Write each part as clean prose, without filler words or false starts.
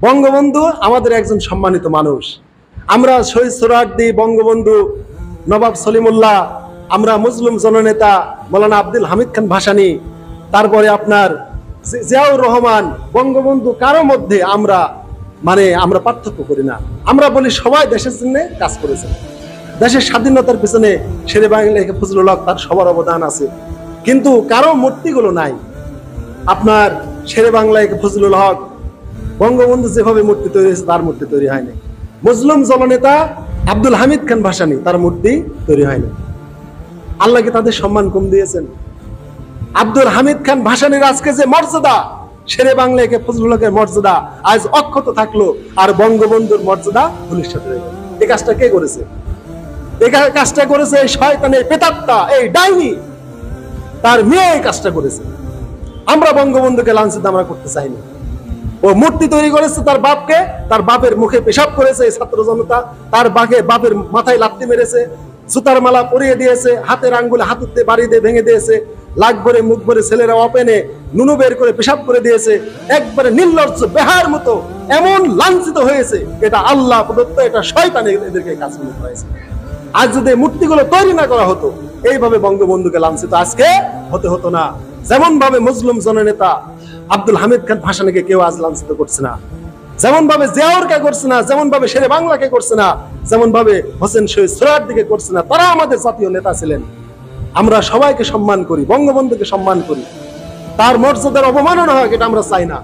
বঙ্গবন্ধু আমাদের একজন সম্মানিত মানুষ। আমরা শহীদ সোহরাওয়ার্দী, বঙ্গবন্ধু নবাব সলিমুল্লাহ, আমরা মুসলিম জননেতা মৌলানা আব্দুল হামিদ খান ভাসানী, তারপরে আপনার জিয়াউর রহমান, বঙ্গবন্ধু কারো মধ্যে আমরা পার্থক্য করি না। আমরা বলি সবাই দেশের জন্য কাজ করেছেন, দেশের স্বাধীনতার পিছনে শেরে বাংলা ফজলুল হক তার সবার অবদান আছে, কিন্তু কারো মূর্তিগুলো নাই। আপনার শেরে বাংলায় ফজলুল হক, বঙ্গবন্ধু যেভাবে মূর্তি তৈরি হয়েছে তার মূর্তি তৈরি হয়নি। মুসলিম জননেতা আব্দুল হামিদ খান ভাসানী, তার মূর্তি তৈরি হয়নি। আল্লাহকে তাদের সম্মান কম দিয়েছেন। আব্দুল হামিদ খান ভাসানীর আজকে যে মর্যাদা, শেরে বাংলায় ফজলুল হকের মর্যাদা আজ অক্ষত থাকলো, আর বঙ্গবন্ধুর মর্যাদা ভবিষ্যৎ হয়ে গেল। এই কাজটা কে করেছে? এই কাজটা করেছে এই শয়তানের প্রেতাত্মা, এই ডাইনি, তার মেয়ে এই কাজটা করেছে। আমরা বঙ্গবন্ধুকে লাঞ্ছিত আমরা করতে চাইনি। ও মূর্তি তৈরি করেছে তার বাপকে, তার বাপের মুখে পেশাব করেছে এই ছাত্র জনতা, তার বাপের মাথায় লাথি মেরেছে, জুতার মালা পরিয়ে দিয়েছে, হাতের আঙ্গুলে হাতুতে বাড়ি দিয়ে ভেঙে দিয়েছে, লাগ ভরে মুখ ভরে ছেলেরা অপেনে নুনু বের করে পেশাব করে দিয়েছে, একবারে নির্লজ্জ বেহার মতো এমন লাঞ্ছিত হয়েছে। এটা আল্লাহ প্রদত্ত, এটা শয়তান এদেরকে কাজ করতে হয়েছে। আজ যদি মূর্তিগুলো তৈরি না করা হতো, এইভাবে বঙ্গবন্ধুকে লাঞ্ছিত আজকে হতো না। যেমন ভাবে মুসলিম জননেতা আব্দুল হামিদ খান ভাসানীকে কেউ আজ লাঞ্ছিত করছে না, যেমন ভাবে জিয়াউরকে করছে না, যেমন ভাবে শেরে বাংলাকে করছে না, যেমন ভাবে হোসেন শহীদ সোহরাওয়ার্দীকে করছে না। তারা আমাদের জাতীয় নেতা ছিলেন। আমরা সবাইকে সম্মান করি, বঙ্গবন্ধুকে সম্মান করি, তার মর্যাদার অবমাননা হয় এটা আমরা চাই না।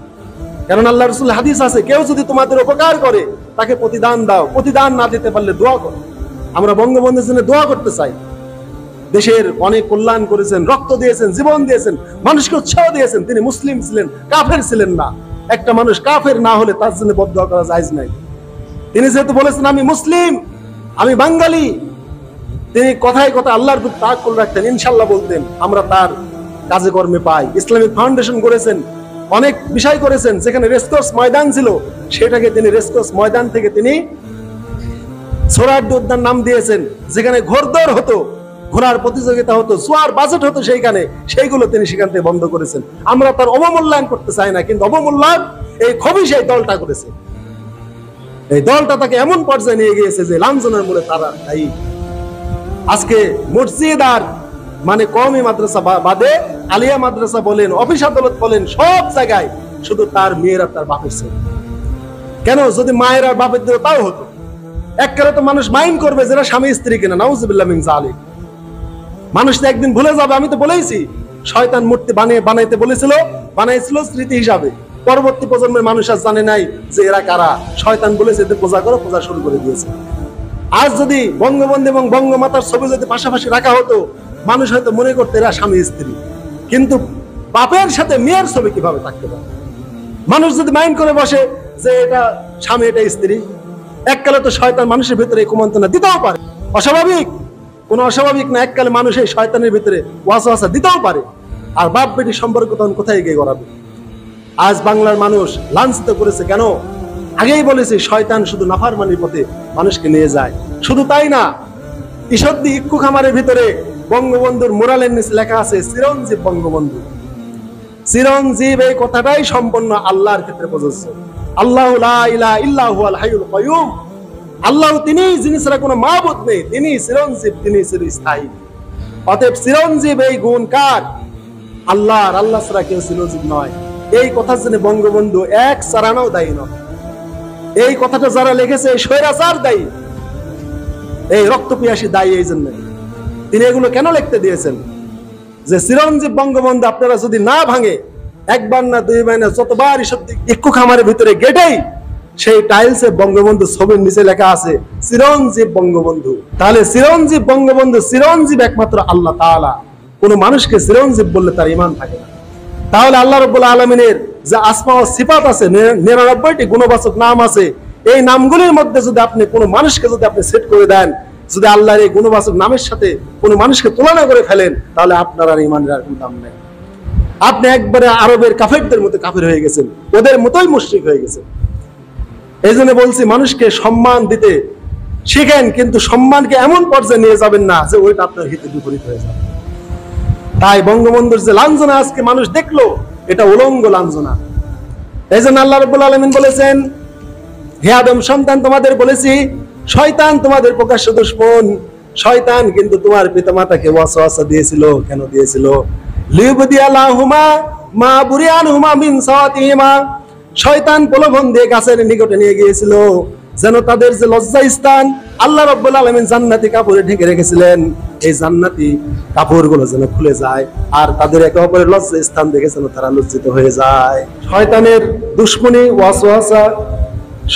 কারণ আল্লাহ রাসূল হাদিস আছে, কেউ যদি তোমাদের উপকার করে তাকে প্রতিদান দাও, প্রতিদান না দিতে পারলে দোয়া করো। আমরা বঙ্গবন্ধুর জন্য দোয়া করতে চাই। দেশের অনেক কল্যাণ করেছেন, রক্ত দিয়েছেন, জীবন দিয়েছেন, মানুষকে উৎসাহ দিয়েছেন। তিনি মুসলিম ছিলেন, কাফের ছিলেন না। একটা মানুষ কাফের না হলে তার জন্য বদদোয়া করা জায়েজ নাই। তিনি যেহেতু বলেছেন আমি মুসলিম, আমি বাঙালি, তিনি কথায় কথা আল্লাহর প্রতি তাওয়াক্কুল রাখতেন, ইনশাআল্লাহ বলতেন, আমরা তার কাজে কর্মে পাই। ইসলামিক ফাউন্ডেশন করেছেন, অনেক বিষয় করেছেন। যেখানে রেসকোর্স ময়দান ছিল সেটাকে তিনি রেসকোর্স ময়দান থেকে তিনি সোহরাওয়ার্দী উদ্যান নাম দিয়েছেন। যেখানে ঘোড়দৌড় হতো, ঘোড়ার প্রতিযোগিতা হতো, জোয়ার বাজেট হতো, সেইগুলো তিনি সেখান থেকে বন্ধ করেছেন। আমরা তার অবমূল্যায়ন করতে চাই না, কিন্তু অবমূল্যায়ন এই খবিশ এই দলটা করেছে। এই দলটা তাকে এমন পর্যায়ে নিয়ে গিয়েছে যে লাঞ্ছনার মূলে তারা দায়ী। আজকে মসজিদ আর কওমি মাদ্রাসা বাদে আলিয়া মাদ্রাসা বলেন, অফিস আদালত বলেন, সব জায়গায় শুধু তার মেয়েরা তার বাপের ছেলে। কেন? যদি মায়ের আর বাপের দিল তাও হতো। একবারে তো মানুষ মাইন্ড করবে যারা স্বামী স্ত্রী কিনা, নাউজুবিল্লাহ মিন যালিক। মানুষ তো একদিন ভুলে যাবে। আমি তো বলেইছি, শয়তান মূর্তি বানাইতে বলেছিল, বানাইছিল স্মৃতি হিসাবে। পরবর্তী প্রজন্মের মানুষ আর জানে নাই যে এরা কারা। শয়তান বলেছে এদের পূজা করো, পূজা শুরু করে দিয়েছে। আজ যদি বঙ্গবন্ধু এবং বঙ্গমাতার ছবি যদি পাশাপাশি রাখা হতো, মানুষ হয়তো মনে করতো এরা স্বামী স্ত্রী। কিন্তু বাপের সাথে মেয়ের ছবি কিভাবে থাকতে পারে? মানুষ যদি মাইন্ড করে বসে যে এটা স্বামী এটা স্ত্রী, এককালে তো শয়তান মানুষের ভিতরে কুমন্ত্রণা দিতেও পারে। অস্বাভাবিক কোন অস্বাভাবিক না, এককালে মানুষ এই শয়তানের ভিতরে ওয়াসওয়াসা দিতেও পারে। আর বাপ বেটি সম্পর্ক তখন কোথায় গিয়ে গড়াবে? আজ বাংলার মানুষ লাঞ্ছিত করেছে কেন? আগেই বলেছি, শয়তান শুধু নাফরমানির পথে মানুষকে নিয়ে যায়। শুধু তাই না, ঈশ্বরদী ইক্কু খামারের ভিতরে বঙ্গবন্ধুর মুরালের নিচে লেখা আছে চিরঞ্জীব বঙ্গবন্ধু। চিরঞ্জীব এই কথাটাই সম্পূর্ণ আল্লাহর ক্ষেত্রে প্রযোজ্য। আল্লাহু লা ইলাহা ইল্লা হুয়াল হাইয়ুল কাইয়ুম। আল্লাহ তিনি, যিনি ছাড়া কোনো মাবুদ নেই, তিনি চিরঞ্জীব, তিনি চিরস্থায়ী। অতএব চিরঞ্জীব এই গুণ কার? আল্লাহর। আল্লাহ ছাড়া কেউ চিরঞ্জীব নয়। এই কথার জন্য বঙ্গবন্ধু এক চারানাও দায়ী নয়। এই কথাটা যারা লিখেছে এই স্বৈরাচার দায়ী, এই রক্তপিয়াসী দায়ী। এই জন্য তিনি এগুলো কেন লিখতে দিয়েছেন? যে চিরঞ্জীব বঙ্গবন্ধু আপনারা যদি না ভাঙে, একবার না দুইবার না যতবার ইক্কু খামারের ভিতরে গেটেই সেই টাইলসে বঙ্গবন্ধু ছবির নিচে লেখা আছে চিরঞ্জীব বঙ্গবন্ধু। তাহলে চিরঞ্জীব বঙ্গবন্ধু, চিরঞ্জীব একমাত্র আল্লাহ তাআলা। কোন মানুষকে চিরঞ্জীব বললে তার ঈমান থাকে না। তাহলে আল্লাহ রাব্বুল আলামিনের যে আসমা ও সিফাত আছে, 99টি গুণবাচক নাম আছে, এই নামগুলির মধ্যে যদি আপনি কোনো মানুষকে যদি আপনি সেট করে দেন, যদি আল্লাহর এই গুণবাচক নামের সাথে কোনো মানুষকে তুলনা করে ফেলেন, তাহলে আপনার আর ঈমানের আর কোনো দাম নেই। আপনি একবারে আরবের কাফেরদের মতো কাফের হয়ে গেছেন, ওদের মতোই মুশরিক হয়ে গেছেন। এই জন্য বলছি, মানুষকে সম্মান দিতে শিখেন, কিন্তু সম্মানকে এমন পর্যায়ে নিয়ে যাবেন না যে ওইটা আপনার হিতে বিপরীত হয়ে যাবে। তাই বঙ্গবন্ধুর যে লাঞ্ছনা আজকে মানুষ দেখলো, এটা উলঙ্গ লাঞ্ছনা। এই জন্য আল্লাহ রাব্বুল আলামিন বলেছেন হে আদম সন্তান, তোমাদের বলেছি শয়তান তোমাদের প্রকাশ্য দুশমন। শয়তান কিন্তু তোমার পিতামাতাকে ওয়াসওয়াসা দিয়েছিল। কেন দিয়েছিল? লিউবদিয়ালাহুমা মা বুরিয়ানহুমা মিন সাওয়াতিহিমা। শয়তান প্রলোভন দিয়ে গাছের নিকটে নিয়ে গিয়েছিল যেন তাদের যে লজ্জা স্থান আল্লাহ রাব্বুল আলামিন জান্নাতি কাপড়ে ঢেকে রেখেছিলেন, এই জান্নাতি কাপড়গুলো যেন খুলে যায় আর তাদের একে অপরের লজ্জা স্থান দেখে যেন তারা লজ্জিত হয়ে যায়। শয়তানের দুশমনী ওয়াসওয়াসা,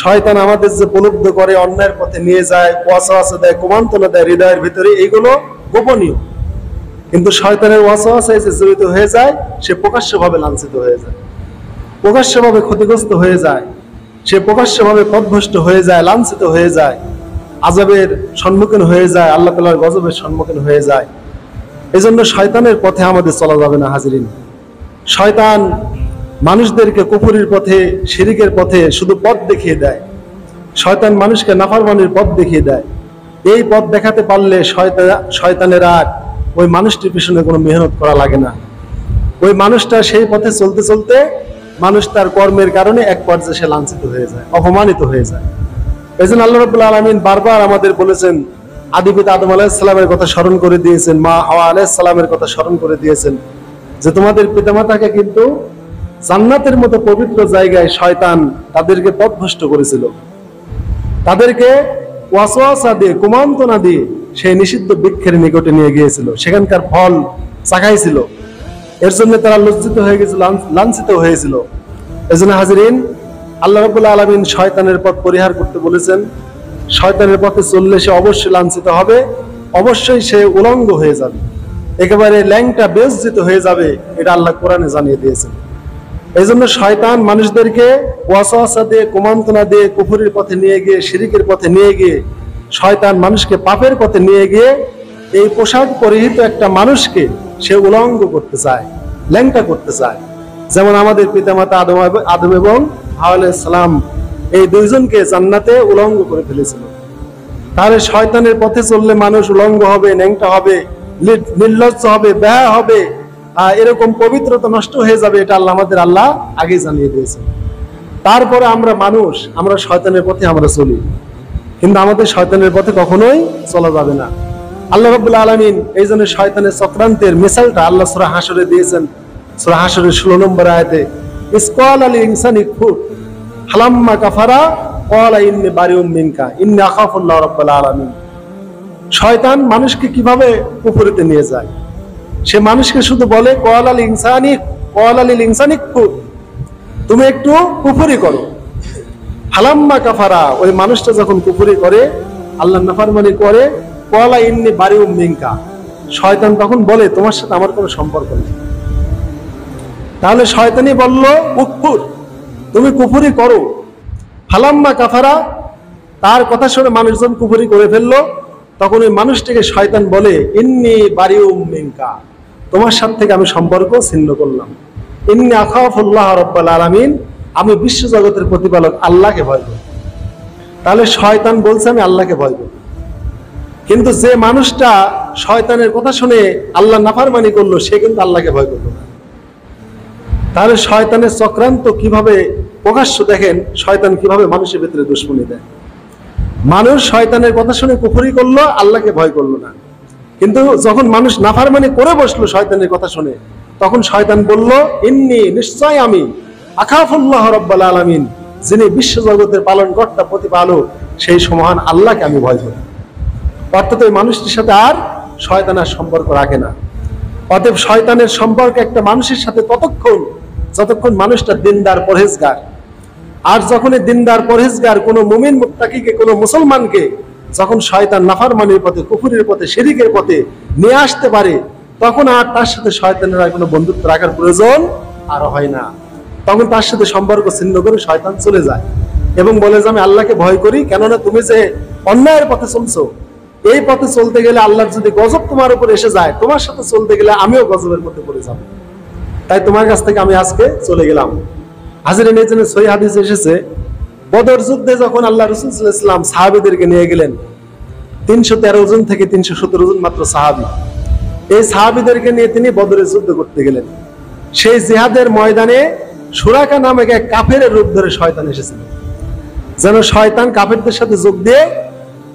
শয়তান আমাদের যে প্রলুব্ধ করে, অন্যায়ের পথে নিয়ে যায়, ওয়াসওয়াসা দেয়, কুমন্ত্রণা দেয় হৃদয়ের ভিতরে, এইগুলো গোপনীয়। কিন্তু শয়তানের ওয়াসওয়াসায় যে জড়িত হয়ে যায় সে প্রকাশ্যভাবে লাঞ্ছিত হয়ে যায়, প্রকাশ্যভাবে ক্ষতিগ্রস্ত হয়ে যায়, সে প্রকাশ্যভাবে পথভ্রষ্ট হয়ে যায়, লাঞ্ছিত হয়ে যায়, আযাবের সম্মুখীন হয়ে যায়, আল্লাহ তাআলার গজবের সম্মুখীন হয়ে যায়। এজন্য শয়তানের পথে আমাদের চলা যাবে না হাজিরিন। শয়তান মানুষদেরকে কুফরির পথে, শিরিকের পথে শুধু পথ দেখিয়ে দেয়। শয়তান মানুষকে নাফরমানির পথ দেখিয়ে দেয়। এই পথ দেখাতে পারলে শয়তানের আর ওই মানুষটির পিছনে কোনো মেহনত করা লাগে না। ওই মানুষটা সেই পথে চলতে চলতে মানুষ তার কর্মের কারণে এক পর্যায়ে সে লাঞ্ছিত হয়ে যায়, অপমানিত হয়ে যায়। এই জন্য আল্লাহ রাব্বুল আলামিন বারবার আমাদের বলেছেন, আদি পিতা আদম আলাইহিস সালামের কথা স্মরণ করে দিয়েছেন, মা হাওয়া আলাইহিস সালামের কথা স্মরণ করে দিয়েছেন যে তোমাদের পিতামাতাকে কিন্তু জান্নাতের মতো পবিত্র জায়গায় শয়তান তাদেরকে পথভ্রষ্ট করেছিল, তাদেরকে ওয়াসওয়াসা দিয়ে, কুমন্ত্রণা দিয়ে সেই নিষিদ্ধ বৃক্ষের নিকটে নিয়ে গিয়েছিল, সেখানকার ফল চাখাইছিল। এর জন্য তারা লজ্জিত হয়ে গেছিল, লাঞ্ছিত হয়েছিল। এজন্য হাজিরিন, আল্লাহ রাব্বুল আলামিন শয়তানের পথ পরিহার করতে বলেছেন। শয়তানের পথে চললে সে অবশ্যই লাঞ্ছিত হবে, অবশ্যই সে উলঙ্গ হয়ে যাবে, একেবারে ল্যাংটা বেজ্জিত হয়ে যাবে। এটা আল্লাহ কোরআনে জানিয়ে দিয়েছেন। এই জন্য শয়তান মানুষদেরকে ওয়াসওয়াসা দিয়ে, কুমন্ত্রণা দিয়ে কুফরির পথে নিয়ে গিয়ে, শিরিকের পথে নিয়ে গিয়ে, শয়তান মানুষকে পাপের পথে নিয়ে গিয়ে এই পোশাক পরিহিত একটা মানুষকে সে উলঙ্গ করতে চায়, ল্যাংটা করতে চায়। যেমন আমাদের পিতামাতা আদম এবং হাওয়া আলাইহিস সালাম এই দুইজনকে জান্নাতে উলঙ্গ করে ফেলেছিল। তাহলে শয়তানের পথে চললে মানুষ উলঙ্গ হবে, ন্যাংটা হবে, নির্লজ্জ হবে, বেহায়া হবে, এরকম পবিত্রতা নষ্ট হয়ে যাবে। এটা আমাদের আল্লাহ আগেই জানিয়ে দিয়েছেন। তারপরে আমরা শয়তানের পথে আমরা চলি, কিন্তু আমাদের শয়তানের পথে কখনোই চলা যাবে না। আল্লাহ রাব্বুল আলামিন এই জন্য শয়তানের চক্রান্তের মিসালটা আল্লাহ সূরা হাশরে দিয়েছেন। সূরা হাশরের 16 নম্বর আয়াতে, ইসকালা লিল ইনসানি কুফর হালাম্মা কাফারা ক্বালা ইন্নী বারিউম মিনকা ইন্নী আখাফুল্লাহ রাব্বুল আলামিন। শয়তান মানুষকে কিভাবে কুফরিতে নিয়ে যায়? সে মানুষকে শুধু বলে ক্বালা লিল ইনসানি কুফর, তুমি একটু কুফরি করো। হালাম্মা কাফারা, ওই মানুষটা যখন কুফরি করে, আল্লাহর নাফরমানি করে, ক্বালা ইন্নী বারিউম মিনকা, শয়তান তখন বলে তোমার সাথে আমার কোনো সম্পর্ক নেই। তাহলে শয়তানি বলল কুফর, তুমি কুফরি করো। হালাম্মা কাফারা, তার কথা শুনে মানুষজন কুফরি করে ফেললো, তখন ওই মানুষটিকে শয়তান বলে ইন্নী বারিউম মিনকা, তোমার সাথে থেকে আমি সম্পর্ক ছিন্ন করলাম। ইন্নী আখাফুল্লাহ রাব্বুল আলামিন, আমি বিশ্ব জগতের প্রতিপালক আল্লাহকে ভয় করি। তাহলে শয়তান বলছে আমি আল্লাহকে ভয় করি, কিন্তু যে মানুষটা শয়তানের কথা শুনে আল্লাহ নাফরমানি করলো সে কিন্তু আল্লাহকে ভয় করলো না। তাহলে শয়তানের চক্রান্ত কিভাবে প্রকাশ্য দেখেন, শয়তান কিভাবে মানুষের ভিতরে দুশমনি দেয়। মানুষ শয়তানের কথা শুনে কুফরি করলো, আল্লাহকে ভয় করলো না, কিন্তু যখন মানুষ নাফরমানি করে বসলো শয়তানের কথা শুনে, তখন শয়তান বলল ইন্নী, নিশ্চয় আমি, আখাফুল্লাহ রাব্বুল আলামিন, যিনি বিশ্ব জগতের পালনকর্তা, প্রতিপালক, সেই মহান আল্লাহকে আমি ভয় করি। অর্থাৎ ওই মানুষটির সাথে আর শয়তান আর সম্পর্ক রাখে না। অতএব শয়তানের সম্পর্ক একটা মানুষের সাথে ততক্ষণ যতক্ষণ মানুষটা দিনদার পরহেজগার। আর যখন এই দিনদার পরহেজগার কোনো মুমিন মুত্তাকিকে, কোনো মুসলমানকে যখন শয়তান নাফরমানির পথে, কুফরির পথে, শিরিকের পথে নিয়ে আসতে পারে, তখন আর তার সাথে শয়তানের আর কোনো বন্ধুত্ব রাখার প্রয়োজন আর হয় না। তখন তার সাথে সম্পর্ক ছিন্ন করে শয়তান চলে যায় এবং বলে যে আমি আল্লাহকে ভয় করি, কেননা তুমি যে অন্যায়ের পথে চলছো, এই পথে চলতে গেলে আল্লাহর যদি গজব তোমার উপর এসে যায়, তোমার সাথে চলতে গেলে আমিও গজবের মধ্যে পড়ে যাব, তাই তোমার কাছ থেকে আমি আজকে চলে গেলাম। হাজিরিন, এই জন্য সহিহ হাদিসে এসেছে, বদর যুদ্ধে যখন আল্লাহ রাসূল সাল্লাল্লাহু আলাইহি ওয়াসাল্লাম সাহাবীদেরকে নিয়ে গেলেন, 313 জন থেকে 317 জন মাত্র সাহাবী, এই সাহাবীদেরকে নিয়ে তিনি বদরের যুদ্ধ করতে গেলেন। সেই জিহাদের ময়দানে সুরাকা নামে এক কাফেরের রূপ ধরে শয়তান এসেছিল, যেন শয়তান কাফেরদের সাথে যোগ দিয়ে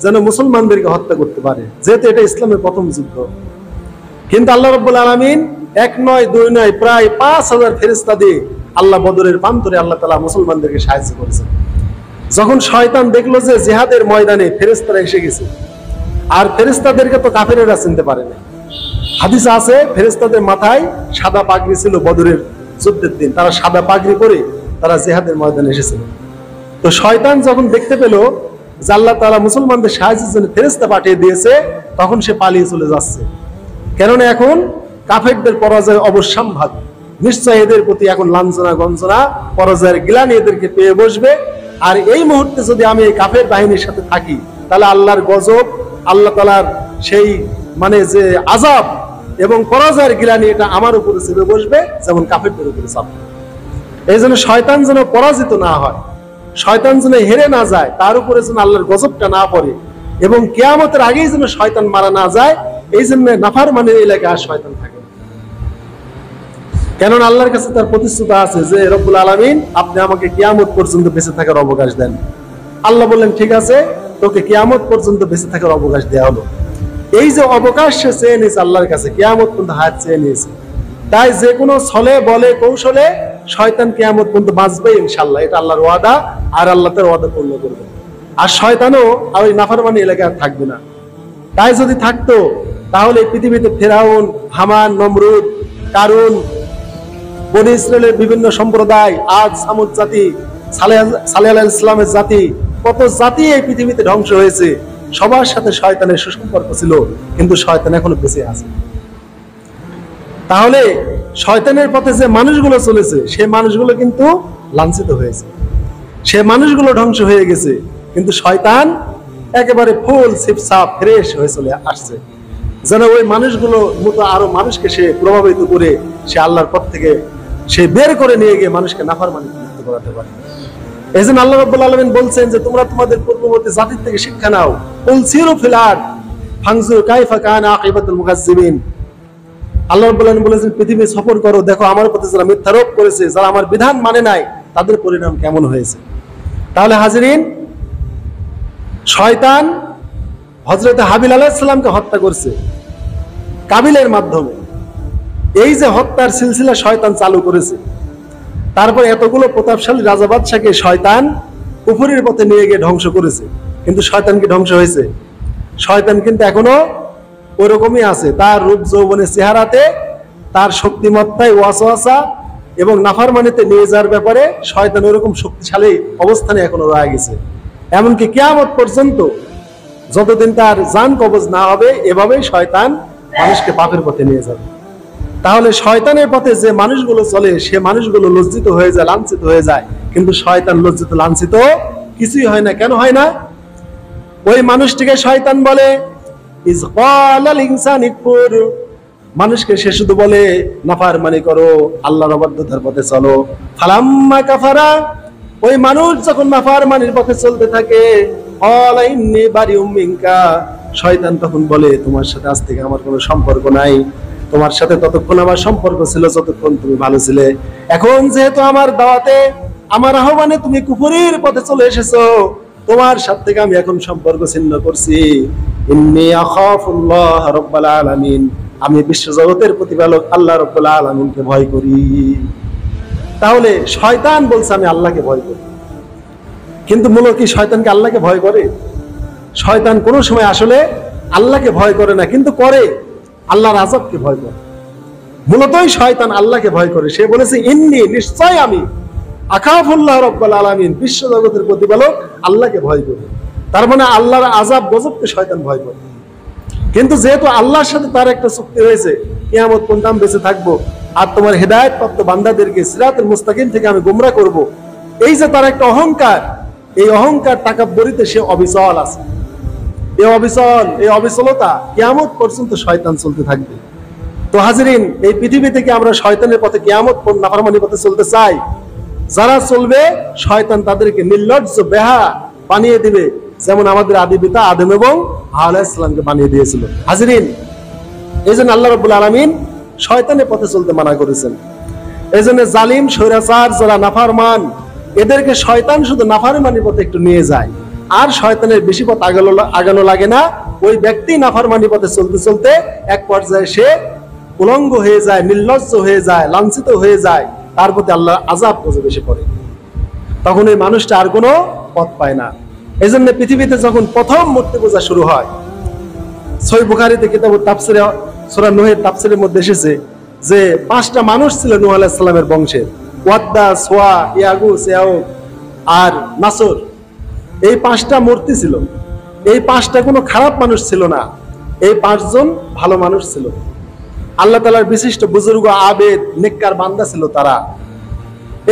যেন মুসলমানদেরকে হত্যা করতে পারে, যেহেতু এটা ইসলামের প্রথম যুদ্ধ। কিন্তু আল্লাহ রাব্বুল আলামিন 1 নয় 2 নয় প্রায় 5000 ফেরেশতা দিয়ে আল্লাহ বদরের প্রান্তরে আল্লাহ তাআলা মুসলমানদেরকে সাহায্য করেছেন। যখন শয়তান দেখলো যে জিহাদের ময়দানে ফেরেশতারা এসে গেছে, আর ফেরেশতাদেরকে তো কাফেরেরা চিনতে পারে না। হাদিস আছে ফেরেশতাদের মাথায় সাদা পাগড়ি ছিল বদরের যুদ্ধের দিন, তারা সাদা পাগড়ি পরে তারা জিহাদের ময়দানে এসেছিল। তো শয়তান যখন দেখতে পেল যে আল্লাহ তাআলা মুসলমানদের সাহায্যের জন্য ফেরেশতা পাঠিয়ে দিয়েছে, তখন সে পালিয়ে চলে যাচ্ছে। কেননা এখন কাফেরদের পরাজয় অবশ্যম্ভাবী, নিশ্চয় এদের প্রতি এখন লাঞ্ছনা গঞ্জনা পরাজয়ের গ্লানি এদেরকে পেয়ে বসবে। আর এই মুহূর্তে যদি আমি এই কাফের বাহিনীর সাথে থাকি, তাহলে আল্লাহর গজব, আল্লাহ তাআলার সেই মানে যে আযাব এবং পরাজয়ের গ্লানি এটা আমার উপরে চেপে বসবে, যেমন কাফেরদের উপরে চাপবে। এই জন্য শয়তান যেন পরাজিত না হয়, শয়তান যেন হেরে না যায়, তার উপরে যেন আল্লাহর গজবটা না পড়ে, এবং কিয়ামতের আগেই যেন শয়তান মারা না যায়, এই জন্য নাফরমানের এলাকায় আর শয়তান থাকে না। কেননা আল্লাহর কাছে তার প্রতিশ্রুতি আছে যে রব্বুল আলামিন আপনি আমাকে কিয়ামত পর্যন্ত বেঁচে থাকার অবকাশ দেন। আল্লাহ বললেন ঠিক আছে, তোকে কিয়ামত পর্যন্ত বেঁচে থাকার অবকাশ দেওয়া হলো। এই যে অবকাশ সে চেয়ে নিয়েছে আল্লাহর কাছে, কিয়ামত পর্যন্ত হাত চেয়ে নিয়েছে। তাই যে কোনো ছলে বলে কৌশলে শয়তান কিয়ামত পর্যন্ত বাঁচবে ইনশাআল্লাহ, এটা আল্লাহর ওয়াদা, আর আল্লাহ তার ওয়াদা পূর্ণ করবে। আর শয়তানও আর ওই নাফরমানি এলাকায় থাকবে না। তাই যদি থাকতো তাহলে এই পৃথিবীতে ফেরাউন, হামান, নমরুদ, কারুন, বনি ইসরায়েলের বিভিন্ন সম্প্রদায়, আদ, সামুদ জাতি, সালেহ আলাইহিস সালামের জাতি, কত জাতি এই পৃথিবীতে ধ্বংস হয়েছে। সবার সাথে শয়তানের সুসম্পর্ক ছিল, কিন্তু শয়তান এখনো বেঁচে আছে। তাহলে শয়তানের পথে যে মানুষগুলো চলেছে, সে মানুষগুলো কিন্তু লাঞ্ছিত হয়েছে, সে মানুষগুলো ধ্বংস হয়ে গেছে, কিন্তু শয়তান একেবারে ফুল সিপসাপ ফ্রেশ হয়ে চলে আসছে, যেন ওই মানুষগুলো মতো আরো মানুষকে সে প্রভাবিত করে সে আল্লাহর পথ থেকে সে বের করে নিয়ে গিয়ে মানুষকে নাফরমানি মুক্ত করাতে পারে। এই জন্য আল্লাহ রাব্বুল আলামিন বলছেন যে তোমরা তোমাদের পূর্ববর্তী জাতির থেকে শিক্ষা নাও। কুল সিরু ফিল আরদ ফানজুরু কাইফা কানা আকিবাতুল মুকাজ্জিবিন। আল্লাহ রাব্বুল আলামিন বলেছেন পৃথিবী সফর করো, দেখো আমার প্রতি যারা মিথ্যারোপ করেছে, যারা আমার বিধান মানে নাই, তাদের পরিণাম কেমন হয়েছে। তাহলে হাজিরিন, শয়তান হযরত হাবিল আলাইহিস সালামকে হত্যা করছে কাবিলের মাধ্যমে। এই যে হত্যার সিলসিলা শয়তান চালু করেছে, তারপর এতগুলো প্রতাপশালী রাজা বাদশাকে শয়তান কুফরের পথে নিয়ে গিয়ে ধ্বংস করেছে। কিন্তু শয়তান কি ধ্বংস হয়েছে? শয়তান কিন্তু এখনো ওরকমই আছে। তার রূপ যৌবনের চেহারাতে, তার শক্তিমত্তায়, ওয়াসওয়াসা এবং নাফরমানিতে নিয়ে যাওয়ার ব্যাপারে শয়তান ওরকম শক্তিশালী অবস্থানে এখনো রয়ে গেছে। এমনকি কিয়ামত পর্যন্ত যতদিন তার জান কবজ না হবে, এভাবেই শয়তান মানুষকে পাপের পথে নিয়ে যাবে। তাহলে শয়তানের পথে যে মানুষগুলো চলে, সে মানুষগুলো লজ্জিত হয়ে যায়, লাঞ্ছিত হয়ে যায়। কিন্তু শয়তান লজ্জিত লাঞ্ছিত কিছুই হয় না। কেন হয় না? ওই মানুষটিকে শয়তান বলে ইজ ক্বালাল ইনসানু ইকফুর, মানুষকে সে শুধু বলে নাফরমানি করো, আল্লাহর অবাধ্যতার পথে চলো। ফালাম্মা কাফারা, ওই মানুষ যখন নাফরমানির পথে চলতে থাকে, ক্বালা ইন্নী বারিউম মিনকা, শয়তান তখন বলে তোমার সাথে আজ থেকে আমার কোনো সম্পর্ক নাই, তোমার সাথে ততক্ষণ আমার সম্পর্ক ছিল যতক্ষণ তুমি ভালো ছিলে। এখন যেহেতু আমার দাওয়াতে, আমার আহ্বানে তুমি কুফরের পথে চলে এসেছো, তোমার সাথে থেকে আমি এখন সম্পর্ক ছিন্ন করছি। ইন্নী আখাফুল্লাহ রাব্বাল আলামিন, আমি বিশ্বজগতের প্রতিপালক আল্লাহ রাব্বুল আলামিনকে ভয় করি। তাহলে শয়তান বলছে আমি আল্লাহকে ভয় করি, কিন্তু মূলত কি শয়তানকে আল্লাহকে ভয় করে? শয়তান কোনো সময় আসলে আল্লাহকে ভয় করে না, কিন্তু করে আল্লাহর আযাবকে ভয় করে। মূলতই শয়তান আল্লাহকে ভয় করে। সে বলেছে ইন্নী, নিশ্চয় আমি, আখাফুল্লাহ রাব্বুল আলামিন, বিশ্বজগতের প্রতিপালক আল্লাহকে ভয় করি। তার মানে আল্লাহর আযাব গজবকে শয়তান ভয় করে। কিন্তু যেহেতু আল্লাহর সাথে তার একটা চুক্তি হয়েছে, কিয়ামত পর্যন্ত আমি বেঁচে থাকবো, আর তোমার হেদায়েত প্রাপ্ত বান্দাদেরকে সিরাতুল মুস্তাকিম থেকে আমি গোমরা করব, এই যে তার একটা অহংকার, এই অহংকার তাকাব্বুরিতে সে অবিচল আছে। এই অবিচলতা কিয়ামত পর্যন্ত শয়তান চলতে থাকবে। তো হাজিরিন, এই পৃথিবী থেকে আমরা শয়তানের পথে কিয়ামত পর্যন্ত নাফরমানির পথে চলতে চাই। যারা চলবে, শয়তান তাদেরকে নির্লজ্জ বেহা বানিয়ে দিবে, যেমন আমাদের আদি পিতা আদম এবং হাওয়া আলাইহিস সালামকে বানিয়ে দিয়েছিল। হাজিরিন, এই জন্য আল্লাহ রাব্বুল আলামিন শয়তানের পথে চলতে মানা করেছেন। এই জন্য জালিম, স্বৈরাচার, যারা নাফরমান, এদেরকে শয়তান শুধু নাফরমানি পথে একটু নিয়ে যায়, আর শয়তানের বেশি পথ আগানো লাগে না। ওই ব্যক্তি নাফরমানি পথে চলতে চলতে এক পর্যায়ে সে উলঙ্গ হয়ে যায়, নির্লজ্জ হয়ে যায়, লাঞ্ছিত হয়ে যায়, তার প্রতি আল্লাহর আযাব গজব এসে পড়ে। তখন এই মানুষটা আর কোনো পথ পায় না। এই জন্য পৃথিবীতে যখন প্রথম মূর্তি পূজা শুরু হয়, সহিহ বুখারীতে কিতাবুত তাফসিরে সূরা নূহের তাফসিরের মধ্যে এসেছে যে 5টা মানুষ ছিল নূহ আলাইহিস সালামের বংশের, ওয়াদ্দা, সোয়া, ইয়াগুস, ইয়াউক আর নাসর। এই 5টা মূর্তি ছিল। এই 5টা কোনো খারাপ মানুষ ছিল না, এই 5 জন ভালো মানুষ ছিল। আল্লাহ তাআলার বিশিষ্ট বুজুর্গ, আবেদ, নেককার বান্দা ছিল তারা।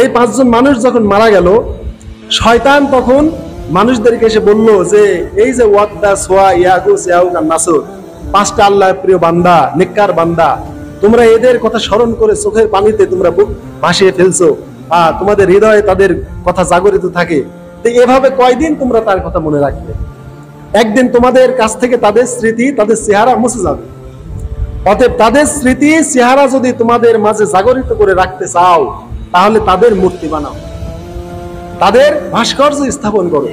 এই 5 জন মানুষ যখন মারা গেল, শয়তান তখন মানুষদেরকে এসে বলল যে এই যে ওয়াদ্দা, সোয়া, ইয়াগুস, ইয়াউক আর নাসর, 5টা আল্লাহর প্রিয় বান্দা, নেককার বান্দা, তোমরা এদের কথা স্মরণ করে চোখের পানিতে তোমরা বুক ভাসিয়ে ফেলছো, তোমাদের হৃদয়ে তাদের কথা জাগরিত থাকে। তো এভাবে কয়দিন তোমরা তার কথা মনে রাখবে? একদিন তোমাদের কাছ থেকে তাদের স্মৃতি, তাদের চেহারা মুছে যাবে। অতএব তাদের স্মৃতি, চেহারা যদি তোমাদের মাঝে জাগরিত করে রাখতে চাও, তাহলে তাদের মূর্তি বানাও, তাদের ভাস্কর্য স্থাপন করো।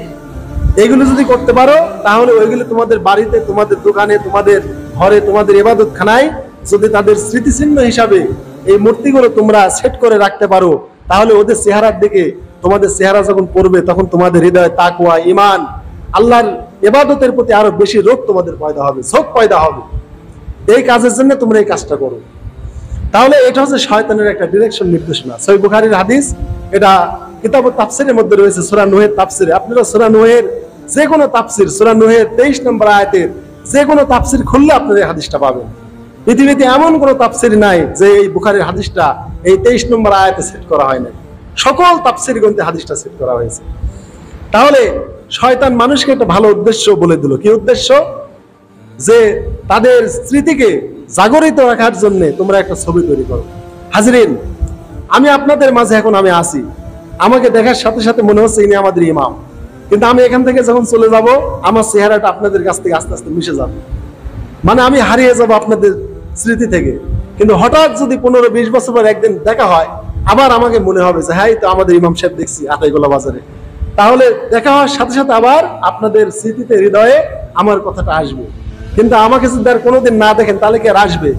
এগুলো যদি করতে পারো, তাহলে ওইগুলো তোমাদের বাড়িতে, তোমাদের দোকানে, তোমাদের ঘরে, তোমাদের ইবাদতখানায় যদি তাদের স্মৃতিচিহ্ন হিসাবে এই মূর্তিগুলো তোমরা সেট করে রাখতে পারো, তাহলে ওদের চেহারার দিকে তোমাদের চেহারা যখন পড়বে, তখন তোমাদের হৃদয়ে তাকওয়া, ঈমান, আল্লাহর ইবাদতের প্রতি আরো বেশি রোগ তোমাদের পয়দা হবে, ঝোঁক পয়দা হবে। এই কাজের জন্য তোমরা এই কাজটা করো। তাহলে এটা হচ্ছে শয়তানের একটা ডিরেকশন, নির্দেশনা। সহিহ বুখারীর হাদিস, এটা কিতাবুত তাফসিরের মধ্যে রয়েছে, সূরা নূহের তাফসিরে। আপনারা সূরা নূহের যে কোনো তাফসির, সূরা নূহের 23 নম্বর আয়াতের যে কোনো তাফসির খুললে আপনারা এই হাদিসটা পাবেন। পৃথিবীতে এমন কোনো তাফসির নাই যে এই বুখারীর হাদিসটা এই 23 নম্বর আয়াতে সেট করা হয় না। সকল তাফসির গ্রন্থে হাদিসটা সেট করা হয়েছে। তাহলে শয়তান মানুষকে একটা ভালো উদ্দেশ্য বলে দিল। কি উদ্দেশ্য? যে তাদের স্মৃতিকে জাগরিত রাখার জন্য তোমরা একটা ছবি তৈরি করো। হাজরিন, আমি আপনাদের মাঝে এখন আমি আসি, আমাকে দেখার সাথে সাথে মনে হচ্ছে ইনি আমাদের ইমাম, কিন্তু আমি এখান থেকে যখন চলে যাব, আমার চেহারাটা আপনাদের কাছ থেকে আস্তে আস্তে মিশে যাবে, মানে আমি হারিয়ে যাব আপনাদের স্মৃতি থেকে। কিন্তু হঠাৎ যদি 15-20 বছর পর একদিন দেখা হয়, আবার আমাকে মনে হবে যে হ্যাঁ, তো আমাদের ইমাম সাহেব দেখছি আতাইগোলা বাজারে। তাহলে দেখা হওয়ার সাথে সাথে আবার আপনাদের স্মৃতিতে, হৃদয়ে আমার কথাটা আসবে। কিন্তু আমাকে যদি আর কোনোদিন না দেখেন, তাহলে কি আর আসবে?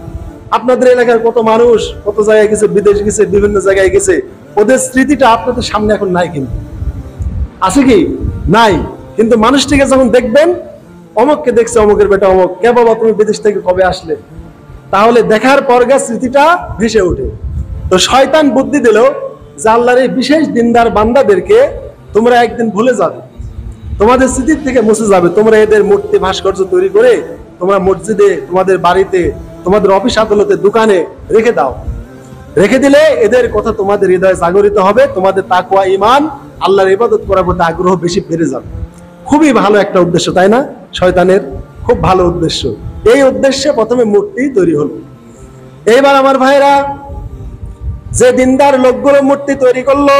আপনাদের এলাকার কত মানুষ কত জায়গায় গেছে, বিদেশ গেছে, বিভিন্ন জায়গায় গেছে, ওদের স্মৃতিটা আপনাদের সামনে এখন নাই। কিন্তু আছে কি? নাই। কিন্তু মানুষটিকে যখন দেখবেন, অমুককে দেখছে, অমুকের বেটা অমুক, কে বাবা তুমি বিদেশ থেকে কবে আসলে, তাহলে দেখার পরগা স্মৃতিটা ভেসে ওঠে। তো শয়তান বুদ্ধি দিল যে আল্লাহর এই বিশেষ দিনদার বান্দাদেরকে তোমরা একদিন ভুলে যাবে, তোমাদের স্মৃতির থেকে মুছে যাবে। তোমরা এদের মূর্তি ভাস্কর্য তৈরি করে তোমরা মসজিদে, তোমাদের বাড়িতে, তোমাদের অফিস আদালতে, দোকানে রেখে দাও। রেখে দিলে এদের কথা তোমাদের হৃদয়ে জাগরিত হবে, তোমাদের তাকওয়া, ঈমান, আল্লাহর ইবাদত করার প্রতি আগ্রহ বেশি বেড়ে যাবে। খুবই ভালো একটা উদ্দেশ্য, তাই না? শয়তানের খুব ভালো উদ্দেশ্য। এই উদ্দেশ্যে প্রথমে মূর্তি তৈরি হলো। এইবার আমার ভাইরা, যে দিনদার লোকগুলো মূর্তি তৈরি করলো,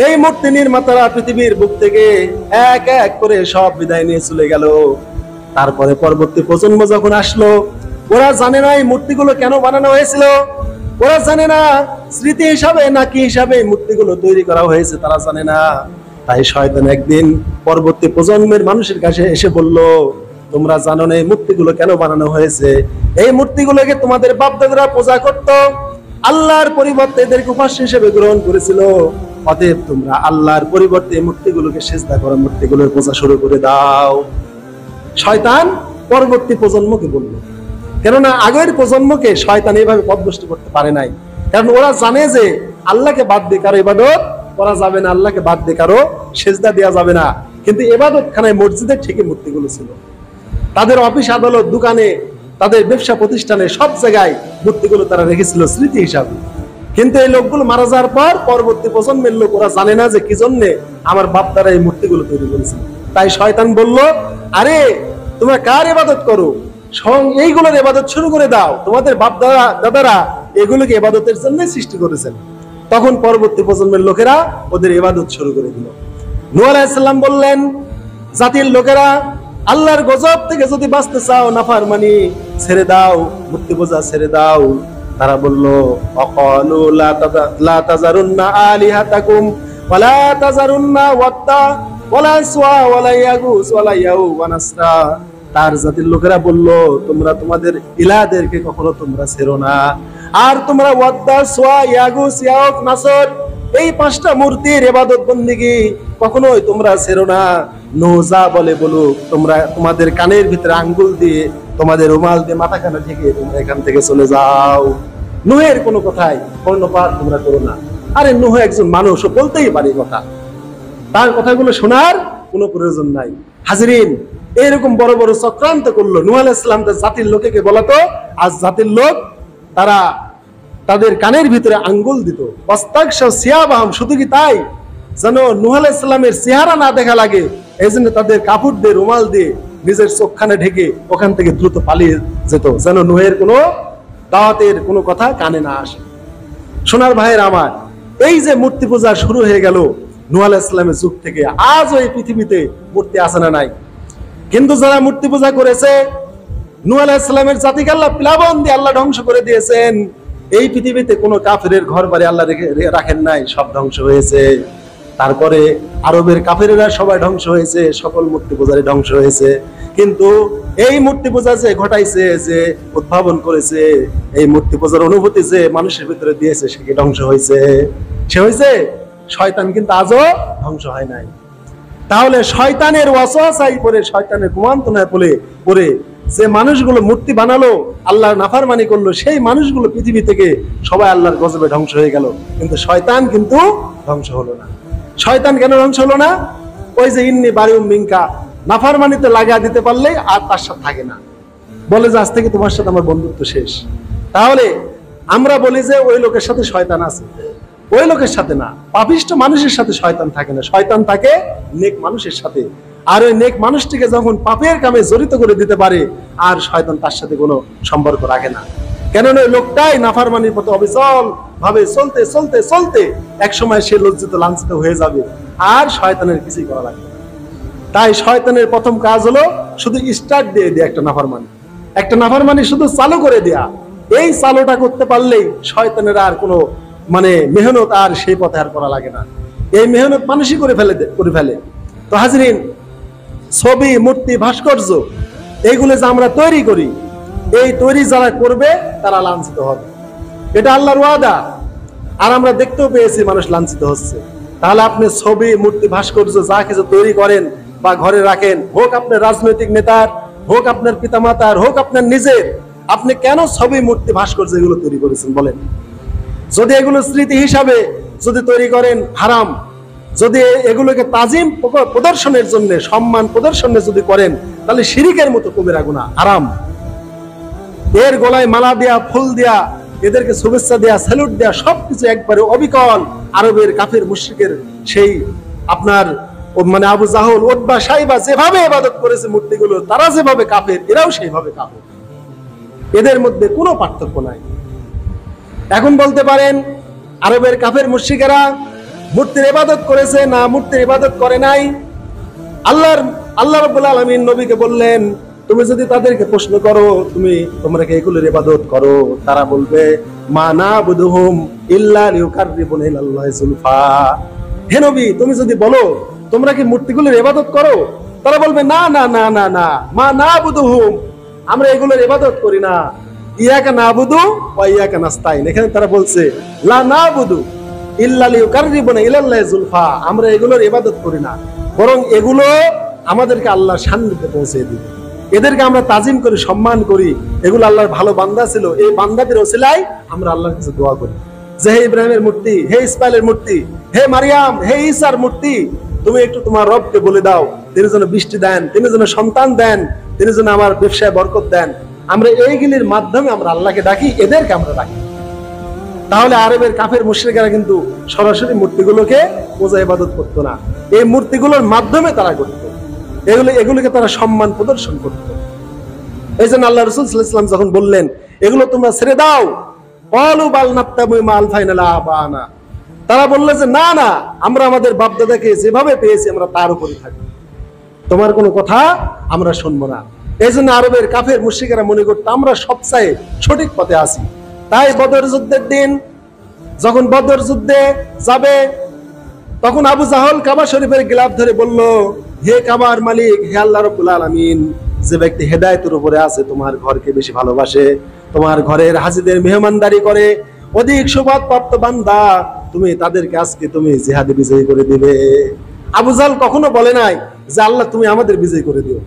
এই মূর্তি নির্মাতারা পৃথিবীর বুক থেকে এক এক করে সব বিদায় নিয়ে চলে গেল। তারপরে পরবর্তী প্রজন্ম যখন আসলো, ওরা জানে না এই মূর্তিগুলো কেন বানানো হয়েছিল, ওরা জানে না স্মৃতি হিসাবে না কি হিসাবে মূর্তিগুলো তৈরি করা হয়েছে, তারা জানে না। তাই শয়তান একদিন পরবর্তী প্রজন্মের মানুষের কাছে এসে বলল, তোমরা জানো না এই মূর্তিগুলো কেন বানানো হয়েছে? এই মূর্তিগুলোকে তোমাদের বাপ-দাদারা পূজা করত, আল্লাহর পরিবর্তে এদেরকে উপাস্য হিসেবে গ্রহণ করেছিল। অতএব তোমরা আল্লাহর পরিবর্তে এই মূর্তিগুলোকে সিজদা করো, মূর্তিগুলোর পূজা শুরু করে দাও। শয়তান পরবর্তী প্রজন্মকে বলল, কেননা আগের প্রজন্মকে শয়তান এইভাবে পথভ্রষ্ট করতে পারে নাই। কারণ ওরা জানে যে আল্লাহকে বাদ দিয়ে কারো ইবাদত করা যাবে না, আল্লাহকে বাদ দিয়ে কারো সিজদা দেওয়া যাবে না। কিন্তু ইবাদতখানায়, মসজিদের ঠিকই মূর্তিগুলো ছিল। তাদের অফিস আদালত, দোকানে, তাদের ব্যবসা প্রতিষ্ঠানে, সব জায়গায় মূর্তিগুলো তারা রেখেছিল স্মৃতি হিসাবে। কিন্তু এই লোকগুলো মারা যাওয়ার পর পরবর্তী প্রজন্মের লোক ওরা জানে না যে কি জন্য আমার বাপ দ্বারা এই মূর্তিগুলো তৈরি করেছিল। তাই শয়তান বলল, আরে তোমরা কার ইবাদত করো, এইগুলোর ইবাদত শুরু করে দাও। তোমাদের বাপ দাদারা এগুলোকে ইবাদতের জন্য সৃষ্টি করেছেন। তখন পরবর্তী প্রজন্মের লোকেরা ওদের ইবাদত শুরু করে দিল। নূহ আলাইহিস সালাম বললেন, জাতির লোকেরা, আল্লাহর গজব থেকে যদি বাঁচতে চাও, নাফরমানি ছেড়ে দাও, মূর্তি পূজা ছেড়ে দাও। তারা বলল, অকালু লা তাযারুন্না আলিহাতাকুম ওয়ালা তাজারুন্না ওয়াদ্দা ওয়ালা সুয়া ওয়ালা ইয়াগুস ওয়ালা ইয়াউ ওয়া নাসরা। তার জাতির লোকেরা বলল, তোমরা তোমাদের ইলাহদেরকে কখনো তোমরা ছেড়ো না, আর তোমরা ওয়াদ্দা সুয়া ইয়াগুস ইয়াউক নাসর এই পাঁচটা মূর্তির ইবাদত বন্দেগী কখনোই তোমরা ছেড়ো না। নূহ যা বলে বলুক, তোমরা তোমাদের কানের ভিতরে আঙ্গুল দিয়ে, তোমাদের রুমাল দিয়ে মাথা কানে ঢেকে তোমরা এখান থেকে চলে যাও। নূহের কোনো কথাই কর্ণপাত তোমরা করো না। আরে নূহ একজন মানুষ, ও বলতেই পারে কথা, তার কথাগুলো শোনার কোনো প্রয়োজন নাই। হাজরিন, এরকম বড় বড় চক্রান্ত করলো নূহ আলাইহিস সালাম তার জাতির লোকেকে বলাতো, আজ জাতির লোক তারা তাদের কানের ভিতরে আঙ্গুল দিত। শুধু কি তাই, যেন নূহ আলাইহিস সালামের চেহারা না দেখা লাগে, এই জন্য তাদের কাপড় দিয়ে, রুমাল দিয়ে নিজের চোখখানে ঢেকে ওখান থেকে দ্রুত পালিয়ে যেত, যেন নূহের কোনো দাওয়াতের কোনো কথা কানে না আসে। সোনার ভাইয়ের আমার, এই যে মূর্তি পূজা শুরু হয়ে গেল নূহ আলাইহিস সালামের যুগ থেকে, আজও এই পৃথিবীতে মূর্তি আছে না নাই? কিন্তু যারা মূর্তি পূজা করেছে, নূহ আলাইহিস সালামের জাতিকে আল্লাহ প্লাবন দিয়ে আল্লাহ ধ্বংস করে দিয়েছেন। এই পৃথিবীতে কোনো কাফেরের ঘর বাড়ি আল্লাহ রাখেন নাই, সব ধ্বংস হয়েছে। তারপরে আরবের কাফেরেরা সবাই ধ্বংস হয়েছে, সকল মূর্তি পূজারই ধ্বংস হয়েছে। কিন্তু এই মূর্তি পূজা যে ঘটাইছে, যে উদ্ভাবন করেছে, এই মূর্তি পূজার অনুভূতি যে মানুষের ভিতরে দিয়েছে, সে কি ধ্বংস হয়েছে? সে হয়েছে শয়তান, কিন্তু আজও ধ্বংস হয় নাই। তাহলে শয়তানের ওয়াসওয়াসায় পড়ে, শয়তানের কুমন্ত্রণায় পড়ে যে মানুষগুলো মূর্তি বানালো, আল্লাহর নাফরমানি করলো, সেই মানুষগুলো পৃথিবী থেকে সবাই আল্লাহর গজবে ধ্বংস হয়ে গেল। কিন্তু শয়তান কিন্তু ধ্বংস হলো না। শয়তান কেন ধ্বংস হলো না? ওই যে ইন্নী বারিউম মিনকা, নাফরমানিতে লাগা দিতে পারলেই আর তার সাথে থাকে না, বলে যে আজ থেকে তোমার সাথে আমার বন্ধুত্ব শেষ। তাহলে আমরা বলি যে ওই লোকের সাথে শয়তান আছে, ওই লোকের সাথে না, পাপিষ্ট মানুষের সাথে শয়তান থাকে না, শয়তান থাকে নেক মানুষের সাথে। আর ওই নেক মানুষটিকে যখন পাপের কামে জড়িত করে দিতে পারে, আর শয়তান তার সাথে কোনো সম্পর্ক রাখে না। কেননা ওই লোকটাই নাফরমানির পথে অবিচল ভাবে চলতে চলতে চলতে এক সময় সে লজ্জিত লাঞ্ছিত হয়ে যাবে, আর শয়তানের কিছুই করা লাগবে না। তাই শয়তানের প্রথম কাজ হলো শুধু স্টার্ট দিয়ে দেয়া একটা নাফরমানি শুধু চালু করে দেয়া। এই চালুটা করতে পারলেই শয়তানের আর কোনো মেহনত আর সেই পথে আর করা লাগে না। এই মেহনত মানুষই করে ফেলে। তো হাজরিন, ছবি, মূর্তি, ভাস্কর্য এইগুলো যে আমরা তৈরি করি, এই তৈরি যারা করবে তারা লাঞ্ছিত হবে, এটা আল্লাহর ওয়াদা। আর আমরা দেখতেও পেয়েছি মানুষ লাঞ্ছিত হচ্ছে। তাহলে আপনি ছবি, মূর্তি, ভাস্কর্য যা কিছু তৈরি করেন বা ঘরে রাখেন, হোক আপনার রাজনৈতিক নেতার, হোক আপনার পিতামাতার, হোক আপনার নিজের, আপনি কেন ছবি, মূর্তি, ভাস্কর্য এগুলো তৈরি করেছেন বলেন? যদি এগুলো স্মৃতি হিসাবে যদি তৈরি করেন হারাম, যদি এগুলোকে তাজিম প্রদর্শনের জন্য, সম্মান প্রদর্শনের যদি করেন, তাহলে শিরিকের মতো কবিরা গুনাহ, হারাম। এর গলায় মালা দেয়া, ফুল দেয়া, এদেরকে শুভেচ্ছা দেয়া, স্যালুট দেয়া, সবকিছু একবারে অবিকল আরবের কাফের মুশরিকের সেই আপনার আবু জাহল, উতবা, সাইবা যেভাবে ইবাদত করেছে মূর্তিগুলো, তারা যেভাবে কাফের, এরাও সেইভাবে কাফের। এদের মধ্যে কোনো পার্থক্য নাই। এখন বলতে পারেন আরবের কাফের মুশরিকেরা মূর্তির ইবাদত করেছে না মূর্তির ইবাদত করে নাই? আল্লাহ রাব্বুল আলামিন নবীকে বললেন, তুমি যদি তাদেরকে প্রশ্ন করো তোমরা কি এগুলোর ইবাদত করো, তারা বলবে মা নাবুদুহুম ইল্লা লিয়ুকাররিবুনা ইলাল্লাহি যুলফা। হে নবী, তুমি যদি বলো তোমরা কি মূর্তিগুলোর ইবাদত করো, তারা বলবে না না না না না, মা নাবুদুহুম, আমরা এগুলোর ইবাদত করি না। ইয়াকা নাবুদু ওয়া ইয়াকা নাস্তাইন, এখানে তারা বলছে লা নাবুদু ইল্লা লিয়ুকাররিবুনা ইলাল্লাহি যুলফা, আমরা এগুলোর ইবাদত করি না, বরং এগুলো আমাদেরকে আল্লাহর সান্নিধ্যে পৌঁছে দিবে। এদেরকে আমরা তাজিম করি, সম্মান করি, এগুলো আল্লাহর ভালো বান্দা ছিল, এই বান্দাদের ওসিলায় আমরা আল্লাহর কাছে দোয়া করি যে হে ইব্রাহিমের মূর্তি, হে ইসমাইলের মূর্তি, হে মারিয়াম, হে ঈসার মূর্তি, তুমি একটু তোমার রবকে বলে দাও তিনি যেন বৃষ্টি দেন, তিনি যেন সন্তান দেন, তিনি যেন আমার ব্যবসায় বরকত দেন। আমরা এইগুলির মাধ্যমে আমরা আল্লাহকে ডাকি, এদেরকে আমরা ডাকি। তাহলে আরবের কাফের মুশরিকেরা কিন্তু সরাসরি মূর্তিগুলোকে পূজা ইবাদত করতো না, এই মূর্তিগুলোর মাধ্যমে তারা করত, এগুলোকে তারা সম্মান প্রদর্শন করত। এই জন্য আল্লাহ রাসূল সাল্লাল্লাহু আলাইহি ওয়াসাল্লাম যখন বললেন এগুলো তোমরা ছেড়ে দাও, ক্বালু বাল নাত্তাবু মা আলফাইনা লা আবানা, তারা বললে যে না না, আমরা আমাদের বাপ দাদাকে যেভাবে পেয়েছি আমরা তার উপরই থাকি, তোমার কোনো কথা আমরা শুনবো না। এই জন্য আরবের কাফের মুশরিকেরা মনে করত আমরা সবচেয়ে সঠিক পথে আছি। তাই বদর যুদ্ধের দিন যখন বদর যুদ্ধে যাবে, তখন আবু জাহল কাবা শরীফের গিলাফ ধরে বলল, হে কাবার মালিক, হে আল্লাহ রাব্বুল আলামিন, যে ব্যক্তি হেদায়েতের উপরে আছে, তোমার ঘরকে বেশি ভালোবাসে, তোমার ঘরের হাজিদের মেহমানদারি করে, অধিক সৌভাগ্য প্রাপ্ত বান্দা, তুমি তাদেরকে আজকে তুমি জিহাদে বিজয়ী করে দিবে। আবু জাহল কখনো বলে নাই যে আল্লাহ তুমি আমাদের বিজয় করে দিও।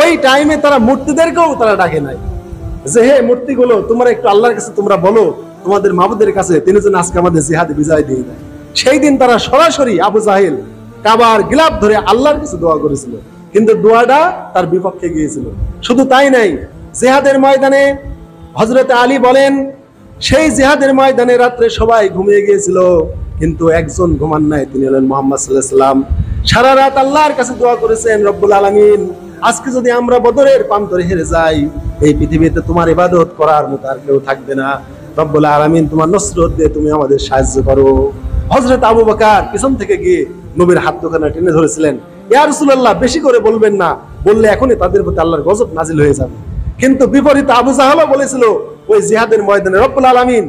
ওই টাইমে তারা মূর্তিদেরকেও তারা ডাকে নাই যে হে মূর্তিগুলো, তোমরা একটু আল্লাহর কাছে তোমরা বলো তোমাদের মাবুদের কাছে, তিনি যেন আজকে আমাদের জিহাদে বিজয় দিয়ে দেয়। সেই দিন তারা সরাসরি আবু জাহেল কাবার গিলাফ ধরে আল্লাহর কাছে দোয়া করেছিল, কিন্তু দোয়াটা তার বিপক্ষে গিয়েছিল। শুধু তাই নাই, জিহাদের ময়দানে হযরতে আলী বলেন, সেই জিহাদের ময়দানে রাত্রে সবাই ঘুমিয়ে গিয়েছিল, কিন্তু একজন ঘুমান নাই, তিনি হলেন মুহাম্মদ সাল্লাল্লাহু আলাইহি ওয়াসাল্লাম। সারা রাত আল্লাহর কাছে দোয়া করেছেন, রব্বুল আলামিন, আজকে যদি আমরা বদরের প্রান্তরে হেরে যাই, এই পৃথিবীতে তোমার ইবাদত করার মতো আর কেউ থাকবে না। রব্বুল আলামিন, তোমার নসরত দিয়ে তুমি আমাদের সাহায্য করো। হযরত আবু বকর পিছন থেকে গিয়ে নবীর হাত দুখানা টেনে ধরেছিলেন, ইয়া রাসূলুল্লাহ, বেশি করে বলবেন না, বললে এখনই তাদের প্রতি আল্লাহর গজব নাজিল হয়ে যাবে। কিন্তু বিপরীতে আবু জাহল বলেছিল ওই জিহাদের ময়দানে, রব্বুল আলামিন,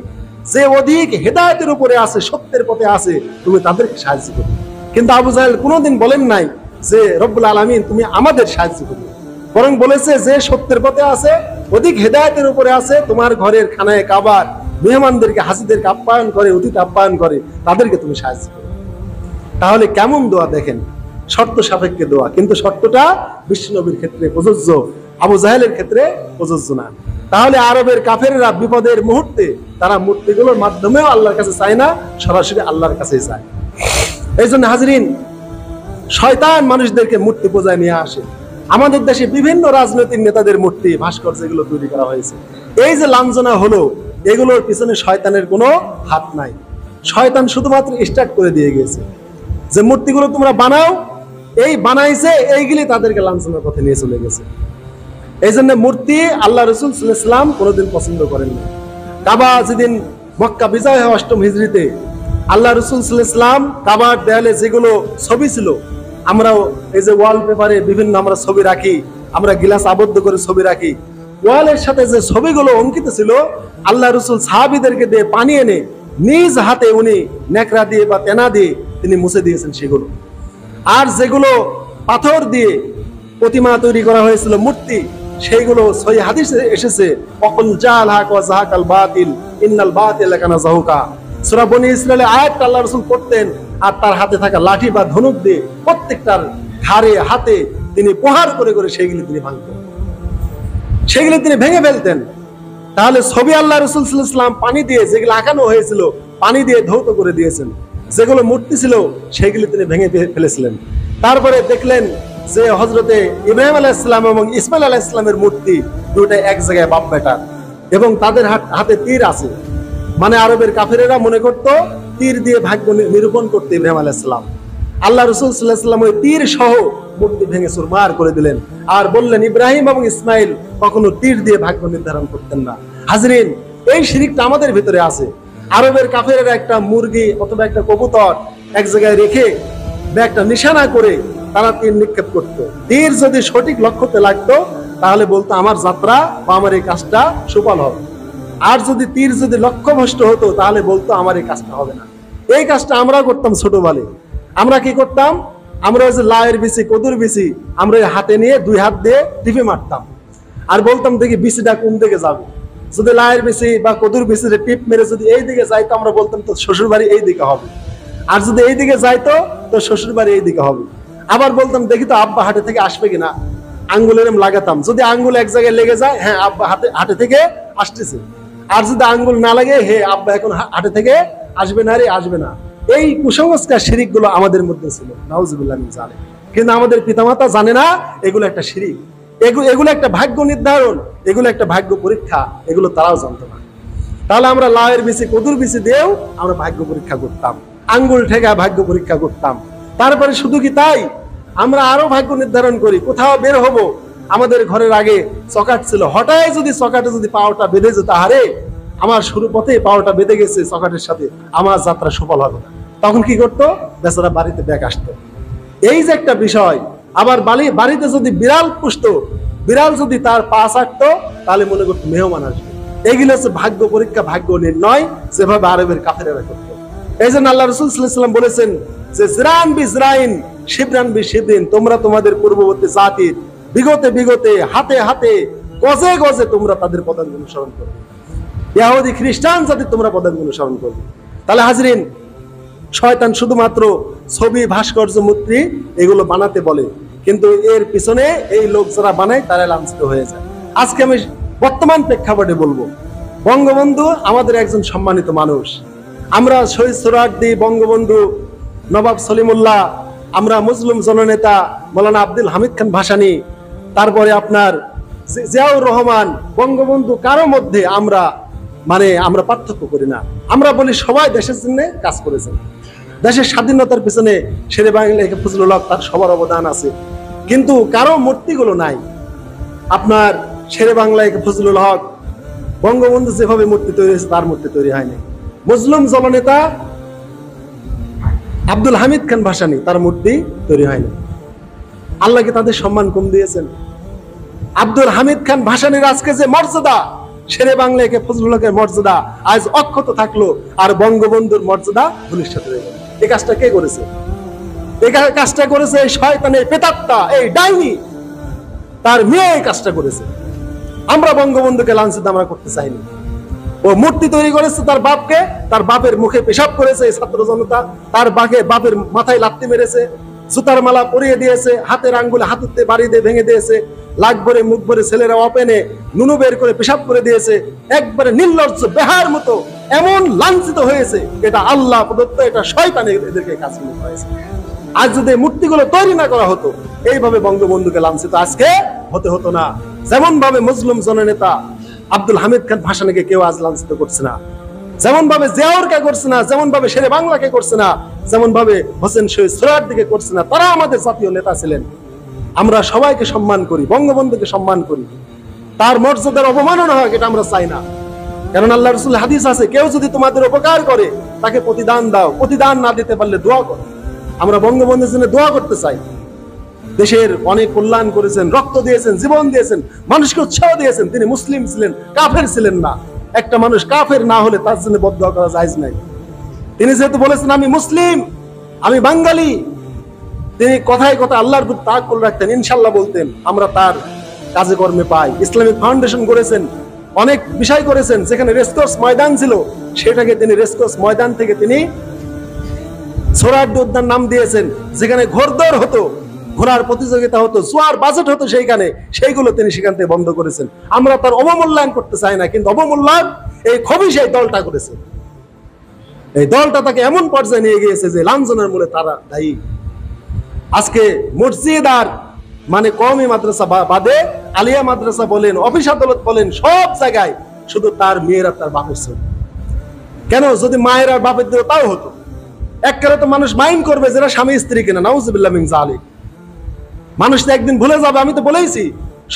যে অধিক হেদায়েতের উপরে আছে, সত্যের পথে আছে, তুমি তাদেরকে সাহায্য করো। কিন্তু আবু জাহেল কোনোদিন বলেন নাই যে রব্বুল আলামিন তুমি আমাদের সাহায্য করো, বরং বলেছে যে সত্যের পথে আছে, অধিক হেদায়েতের উপরে আছে, তোমার ঘরের খানায় কাবার মেহমানদেরকে, হাজিদেরকে আপ্যায়ন করে, অতিথি আপ্যায়ন করে, তাদেরকে তুমি সাহায্য করো। তাহলে কেমন দোয়া দেখেন, শর্ত সাপেক্ষে দোয়া, কিন্তু শর্তটা বিশ্বনবীর ক্ষেত্রে প্রযোজ্য, আবু জাহেলের ক্ষেত্রে প্রযোজ্য না। তাহলে আরবের কাফেররা বিপদের মুহূর্তে তারা মূর্তিগুলোর মাধ্যমেও আল্লাহর কাছে চায় না, সরাসরি আল্লাহর কাছেই চায়। এই জন্য হাজরিন, শয়তান মানুষদেরকে মূর্তি পূজায় নিয়ে আসে। আমাদের দেশে বিভিন্ন রাজনৈতিক নেতাদের মূর্তি, ভাস্কর্য যেগুলো তৈরি করা হয়েছে, এই যে লাঞ্ছনা হলো, এগুলোর পিছনে শয়তানের কোনো হাত নাই। শয়তান শুধুমাত্র স্টার্ট করে দিয়ে গেছে যে মূর্তিগুলো তোমরা বানাও, এই বানাইছে, এইগুলি তাদেরকে লাঞ্ছনার পথে নিয়ে চলে গেছে। এই জন্য মূর্তি আল্লাহ রাসূল সাল্লাল্লাহু আলাইহি ওয়াসাল্লাম কোনোদিন পছন্দ করেন না। কাবা যেদিন মক্কা বিজয় হয় ৮ম হিজরিতে, আল্লাহ রাসূল সাল্লাল্লাহু আলাইহি ওয়াসাল্লাম কাবার দেয়ালে যেগুলো ছবি ছিল, আমরাও এই যে ওয়ালপেপারে বিভিন্ন আমরা ছবি রাখি, আমরা গিলাস আবদ্ধ করে ছবি রাখি, ওয়ালের সাথে যে ছবিগুলো অঙ্কিত ছিল, আল্লাহ রাসূল সাহাবীদেরকে দিয়ে পানি এনে নিজ হাতে উনি নেকড়া দিয়ে বা তেনা দিয়ে তিনি মুছে দিয়েছেন সেগুলো। আর যেগুলো পাথর দিয়ে প্রতিমা তৈরি করা হয়েছিল, মূর্তি, সেইগুলো সহিহ হাদিসে এসেছে, ওয়াকুল জাল হাক ওয়া যাহাকাল বাতিল ইন্নাল বাতিলা কানা যাহুকা। সূরা বনী ইসরাঈলের আয়াতটা আল্লাহ রাসূল পড়তেন, আর তার হাতে থাকা লাঠি বা ধনুক দিয়ে প্রত্যেকটার ঘাড়ে হাতে তিনি প্রহার করে করে সেইগুলি তিনি ভাঙতেন, সেগুলি তিনি ভেঙে ফেলতেন। তাহলে ছবি আল্লাহ রাসূল সাল্লাল্লাহু আলাইহি ওয়াসাল্লাম পানি দিয়ে যেগুলো আঁকানো হয়েছিল, পানি দিয়ে ধৌত করে দিয়েছেন। যেগুলো মূর্তি ছিল সেগুলি তিনি ভেঙে ফেলেছিলেন। তারপরে দেখলেন যে হযরতে ইব্রাহিম আলাইহিস সালাম এবং ইসমাঈল আলাইহিস সালামের মূর্তি দুটো এক জায়গায় বাপ বেটা, এবং তাদের হাতে তীর আছে। মানে আরবের কাফেরেরা মনে করত তীর দিয়ে ভাগ্য নিরূপণ করতে ইব্রাহিম আলাইহিস সালাম। আল্লাহ রাসূল সাল্লাল্লাহু আলাইহি ওয়াসাল্লাম ওই তীর সহ মূর্তি ভেঙে চুরমার করে দিলেন, আর বললেন ইব্রাহিম এবং ইসমাইল কখনো তীর দিয়ে ভাগ্য নির্ধারণ করতেন না। হাজরিন, এই শিরকটা আমাদের ভিতরে আছে। আরবের কাফেরেরা একটা মুরগি অথবা একটা কবুতর এক জায়গায় রেখে বা একটা নিশানা করে তারা তীর নিক্ষেপ করত। তীর যদি সঠিক লক্ষ্যতে লাগতো তাহলে বলতো আমার যাত্রা বা আমার এই কাজটা সফল হবে, আর যদি তীর যদি লক্ষ্যভ্রষ্ট হতো তাহলে বলতো আমার এই কাজটা হবে না। এই কাজটা আমরা করতাম ছোটবেলায়। আমরা কি করতাম, আমরা ওই যে লাউয়ের বিচি, কদুর বিচি, আমরা হাতে নিয়ে দুই হাত দিয়ে টিপে মারতাম, আর বলতাম দেখি বিচিটা কোন দিকে যাবে। যদি লাউয়ের বিচি বা কদুর বিচিতে টিপ মেরে যদি এই দিকে যাইতো, আমরা বলতাম তো শ্বশুর বাড়ি এই দিকে হবে, আর যদি এই দিকে যাইতো তো শ্বশুর বাড়ি এই দিকে হবে। আবার বলতাম দেখি তো আব্বা হাটে থেকে আসবে কিনা, আঙ্গুলের লাগাতাম, যদি আঙ্গুল এক জায়গায় লেগে যায়, হ্যাঁ আব্বা হাটে থেকে আসতেছে, আর যদি আঙ্গুল না লাগে, হে আব্বা এখন হাটে থেকে আসবে না রে, আসবে না। এই কুসংস্কার শিরিক গুলো আমাদের মধ্যে ছিল, নাউজুবিল্লাহ মিন যালিক। কিন্তু আমাদের পিতামাতা জানে না এগুলো একটা শিরিক, এগুলো একটা ভাগ্য নির্ধারণ, এগুলো একটা ভাগ্য পরীক্ষা, এগুলো তারাও জানতো না। তাহলে আমরা লাউয়ের বিচি, কদুর বিচি দিয়েও আমরা ভাগ্য পরীক্ষা করতাম, আঙ্গুল ঠেকা ভাগ্য পরীক্ষা করতাম। তারপরে শুধু কি তাই, আমরা আরো ভাগ্য নির্ধারণ করি। কোথাও বের হব, আমাদের ঘরের আগে চকাট ছিল, হঠাৎ যদি চকাটে যদি পাওয়াটা বেঁধে যেত, আরে আমার শুরু পথে পাওয়াটা বেঁধে গেছে চকাটের সাথে, আমার যাত্রা সফল হবে না, তখন কি করতো, বেচারা বাড়িতে ব্যাগ আসতো। এই যে একটা বিষয়। আবার বাড়িতে যদি বিড়াল পুষতো, বিড়াল যদি তার পা চাটতো, তাহলে মনে করতো মেহমান আসবে। এগুলো হচ্ছে ভাগ্য পরীক্ষা, ভাগ্য নির্ণয়, যেভাবে আরবের কাফেরেরা করতো। এই জন্য আল্লাহ রাসূল সাল্লাল্লাহু আলাইহি ওয়াসাল্লাম বলেছেন যে জিরান বিজরাইন শিবরান বিশিবরিন, তোমরা তোমাদের পূর্ববর্তী জাতির বিগতে বিগতে হাতে হাতে গজে গজে তোমরা তাদের পদাঙ্ক অনুসরণ করবে, ইহুদি খ্রিস্টান জাতি তোমরা পদাঙ্ক অনুসরণ করবে। তাহলে হাজরিন, শয়তান শুধুমাত্র ছবি, ভাস্কর্য, মূর্তি এগুলো বানাতে বলে, কিন্তু এর পিছনে এই লোক যারা বানায় তারা লাঞ্ছিত হয়ে যায়। আজকে আমি বর্তমান প্রেক্ষাপটে বলবো, বঙ্গবন্ধু আমাদের একজন সম্মানিত মানুষ। আমরা শহীদ সোহরাওয়ার্দী, বঙ্গবন্ধু নবাব সলিমুল্লাহ, আমরা মুসলিম জননেতা মৌলানা আব্দুল হামিদ খান ভাসানী, তারপরে আপনার জিয়াউর রহমান, বঙ্গবন্ধু কারো মধ্যে আমরা পার্থক্য করি না। আমরা বলি সবাই দেশের জন্য কাজ করেছেন, দেশের স্বাধীনতার পিছনে শেরে বাংলা ফজলুল হক তার সবার অবদান আছে, কিন্তু কারো মূর্তিগুলো নাই। আপনার শেরে বাংলা ফজলুল হক, বঙ্গবন্ধু যেভাবে মূর্তি তৈরি হয়েছে তার মূর্তি তৈরি হয়নি। মুসলিম জননেতা আব্দুল হামিদ খান ভাসানী, তার মূর্তি তৈরি হয়নি। আল্লাহ কি তাদের সম্মান কম দিয়েছেন? আব্দুল হামিদ খান ভাসানীর আজকে যে মর্যাদা, শেরে বাংলা ফজলুল হকের মর্যাদা আজ অক্ষত থাকলো, আর বঙ্গবন্ধুর মর্যাদা ভূমিষ্ঠ হয়ে গেল। এই কাজটা কে করেছে? এই কাজটা করেছে এই শয়তানের প্রেতাত্মা, এই ডাইনি, তার মেয়ে এই কাজটা করেছে। আমরা বঙ্গবন্ধুকে লাঞ্ছিত আমরা করতে চাইনি। ও মূর্তি তৈরি করেছে তার বাপকে, তার বাপের মুখে পেশাব করেছে এই ছাত্র জনতা, তার বাপের মাথায় লাথি মেরেছে, জুতার মালা পরিয়ে দিয়েছে, হাতের আঙ্গুলে হাতুতে বাড়ি দিয়ে ভেঙে দিয়েছে, লাগ ভরে মুখ ভরে ছেলেরা অপেনে নুনু বের করে পেশাব করে দিয়েছে, একবারে নির্লজ্জ বেহার মতো এমন লাঞ্ছিত হয়েছে। এটা আল্লাহ প্রদত্ত, এটা শয়তান এদেরকে কাজ করেছে। আজ যদি মূর্তিগুলো তৈরি না করা হতো, এইভাবে বঙ্গবন্ধুকে লাঞ্ছিত আজকে হতে হতো না। যেমন ভাবে মুসলিম জননেতা আব্দুল হামিদ খান ভাসানীকে কেউ আজ লাঞ্ছিত করছে না, যেমন ভাবে জিয়াউরকে করছে না, যেমন ভাবে শেরে বাংলাকে করছে না, যেমন ভাবে হোসেন শহীদ সোহরাওয়ার্দীকে করছে না। তারা আমাদের জাতীয় নেতা ছিলেন। আমরা সবাইকে সম্মান করি, বঙ্গবন্ধুকে সম্মান করি, তার মর্যাদার অবমাননা হয় এটা আমরা চাই না। কারণ আল্লাহ রাসূলের হাদিস আছে, কেউ যদি তোমাদের উপকার করে তাকে প্রতিদান দাও, প্রতিদান না দিতে পারলে দোয়া করো। আমরা বঙ্গবন্ধুর জন্য দোয়া করতে চাই। দেশের অনেক কল্যাণ করেছেন, রক্ত দিয়েছেন, জীবন দিয়েছেন, মানুষকে উৎসাহ দিয়েছেন। তিনি মুসলিম ছিলেন, কাফের ছিলেন না। একটা মানুষ কাফের না হলে তার জন্য বদদোয়া করা জায়েজ নাই। তিনি যেহেতু বলেছেন আমি মুসলিম, আমি বাঙালি, তিনি কথায় কথা আল্লাহর প্রতি তাওয়াক্কুল রাখতেন, ইনশাআল্লাহ বলতেন, আমরা তার কাজে কর্মে পাই। ইসলামিক ফাউন্ডেশন করেছেন, অনেক বিষয় করেছেন। যেখানে রেসকোর্স ময়দান ছিল সেটাকে তিনি রেসকোর্স ময়দান থেকে তিনি সোহরাওয়ার্দী উদ্যান নাম দিয়েছেন। যেখানে ঘোড়দৌড় হতো, ঘোড়ার প্রতিযোগিতা হতো, জোয়ার বাজেট হতো, সেইগুলো তিনি সেখান থেকে বন্ধ করেছেন। আমরা তার অবমূল্যায়ন করতে চাই না, কিন্তু অবমূল্যায়ন এই খবিশ এই দলটা করেছে। এই দলটা তাকে এমন পর্যায়ে নিয়ে গিয়েছে যে লাঞ্ছনার মূলে তারা দায়ী। আজকে মসজিদ আর কওমি মাদ্রাসা বাদে আলিয়া মাদ্রাসা বলেন, অফিস আদালত বলেন, সব জায়গায় শুধু তার মেয়েরা তার বাপের ছিল। কেন? যদি মায়ের আর বাপের দিও তাও হতো। এককালে তো মানুষ মাইন্ড করবে যারা স্বামী স্ত্রী কিনা, নাউজুবিল্লাহ মিন যালিক। মানুষ তো একদিন ভুলে যাবে। আমি তো বলেইছি,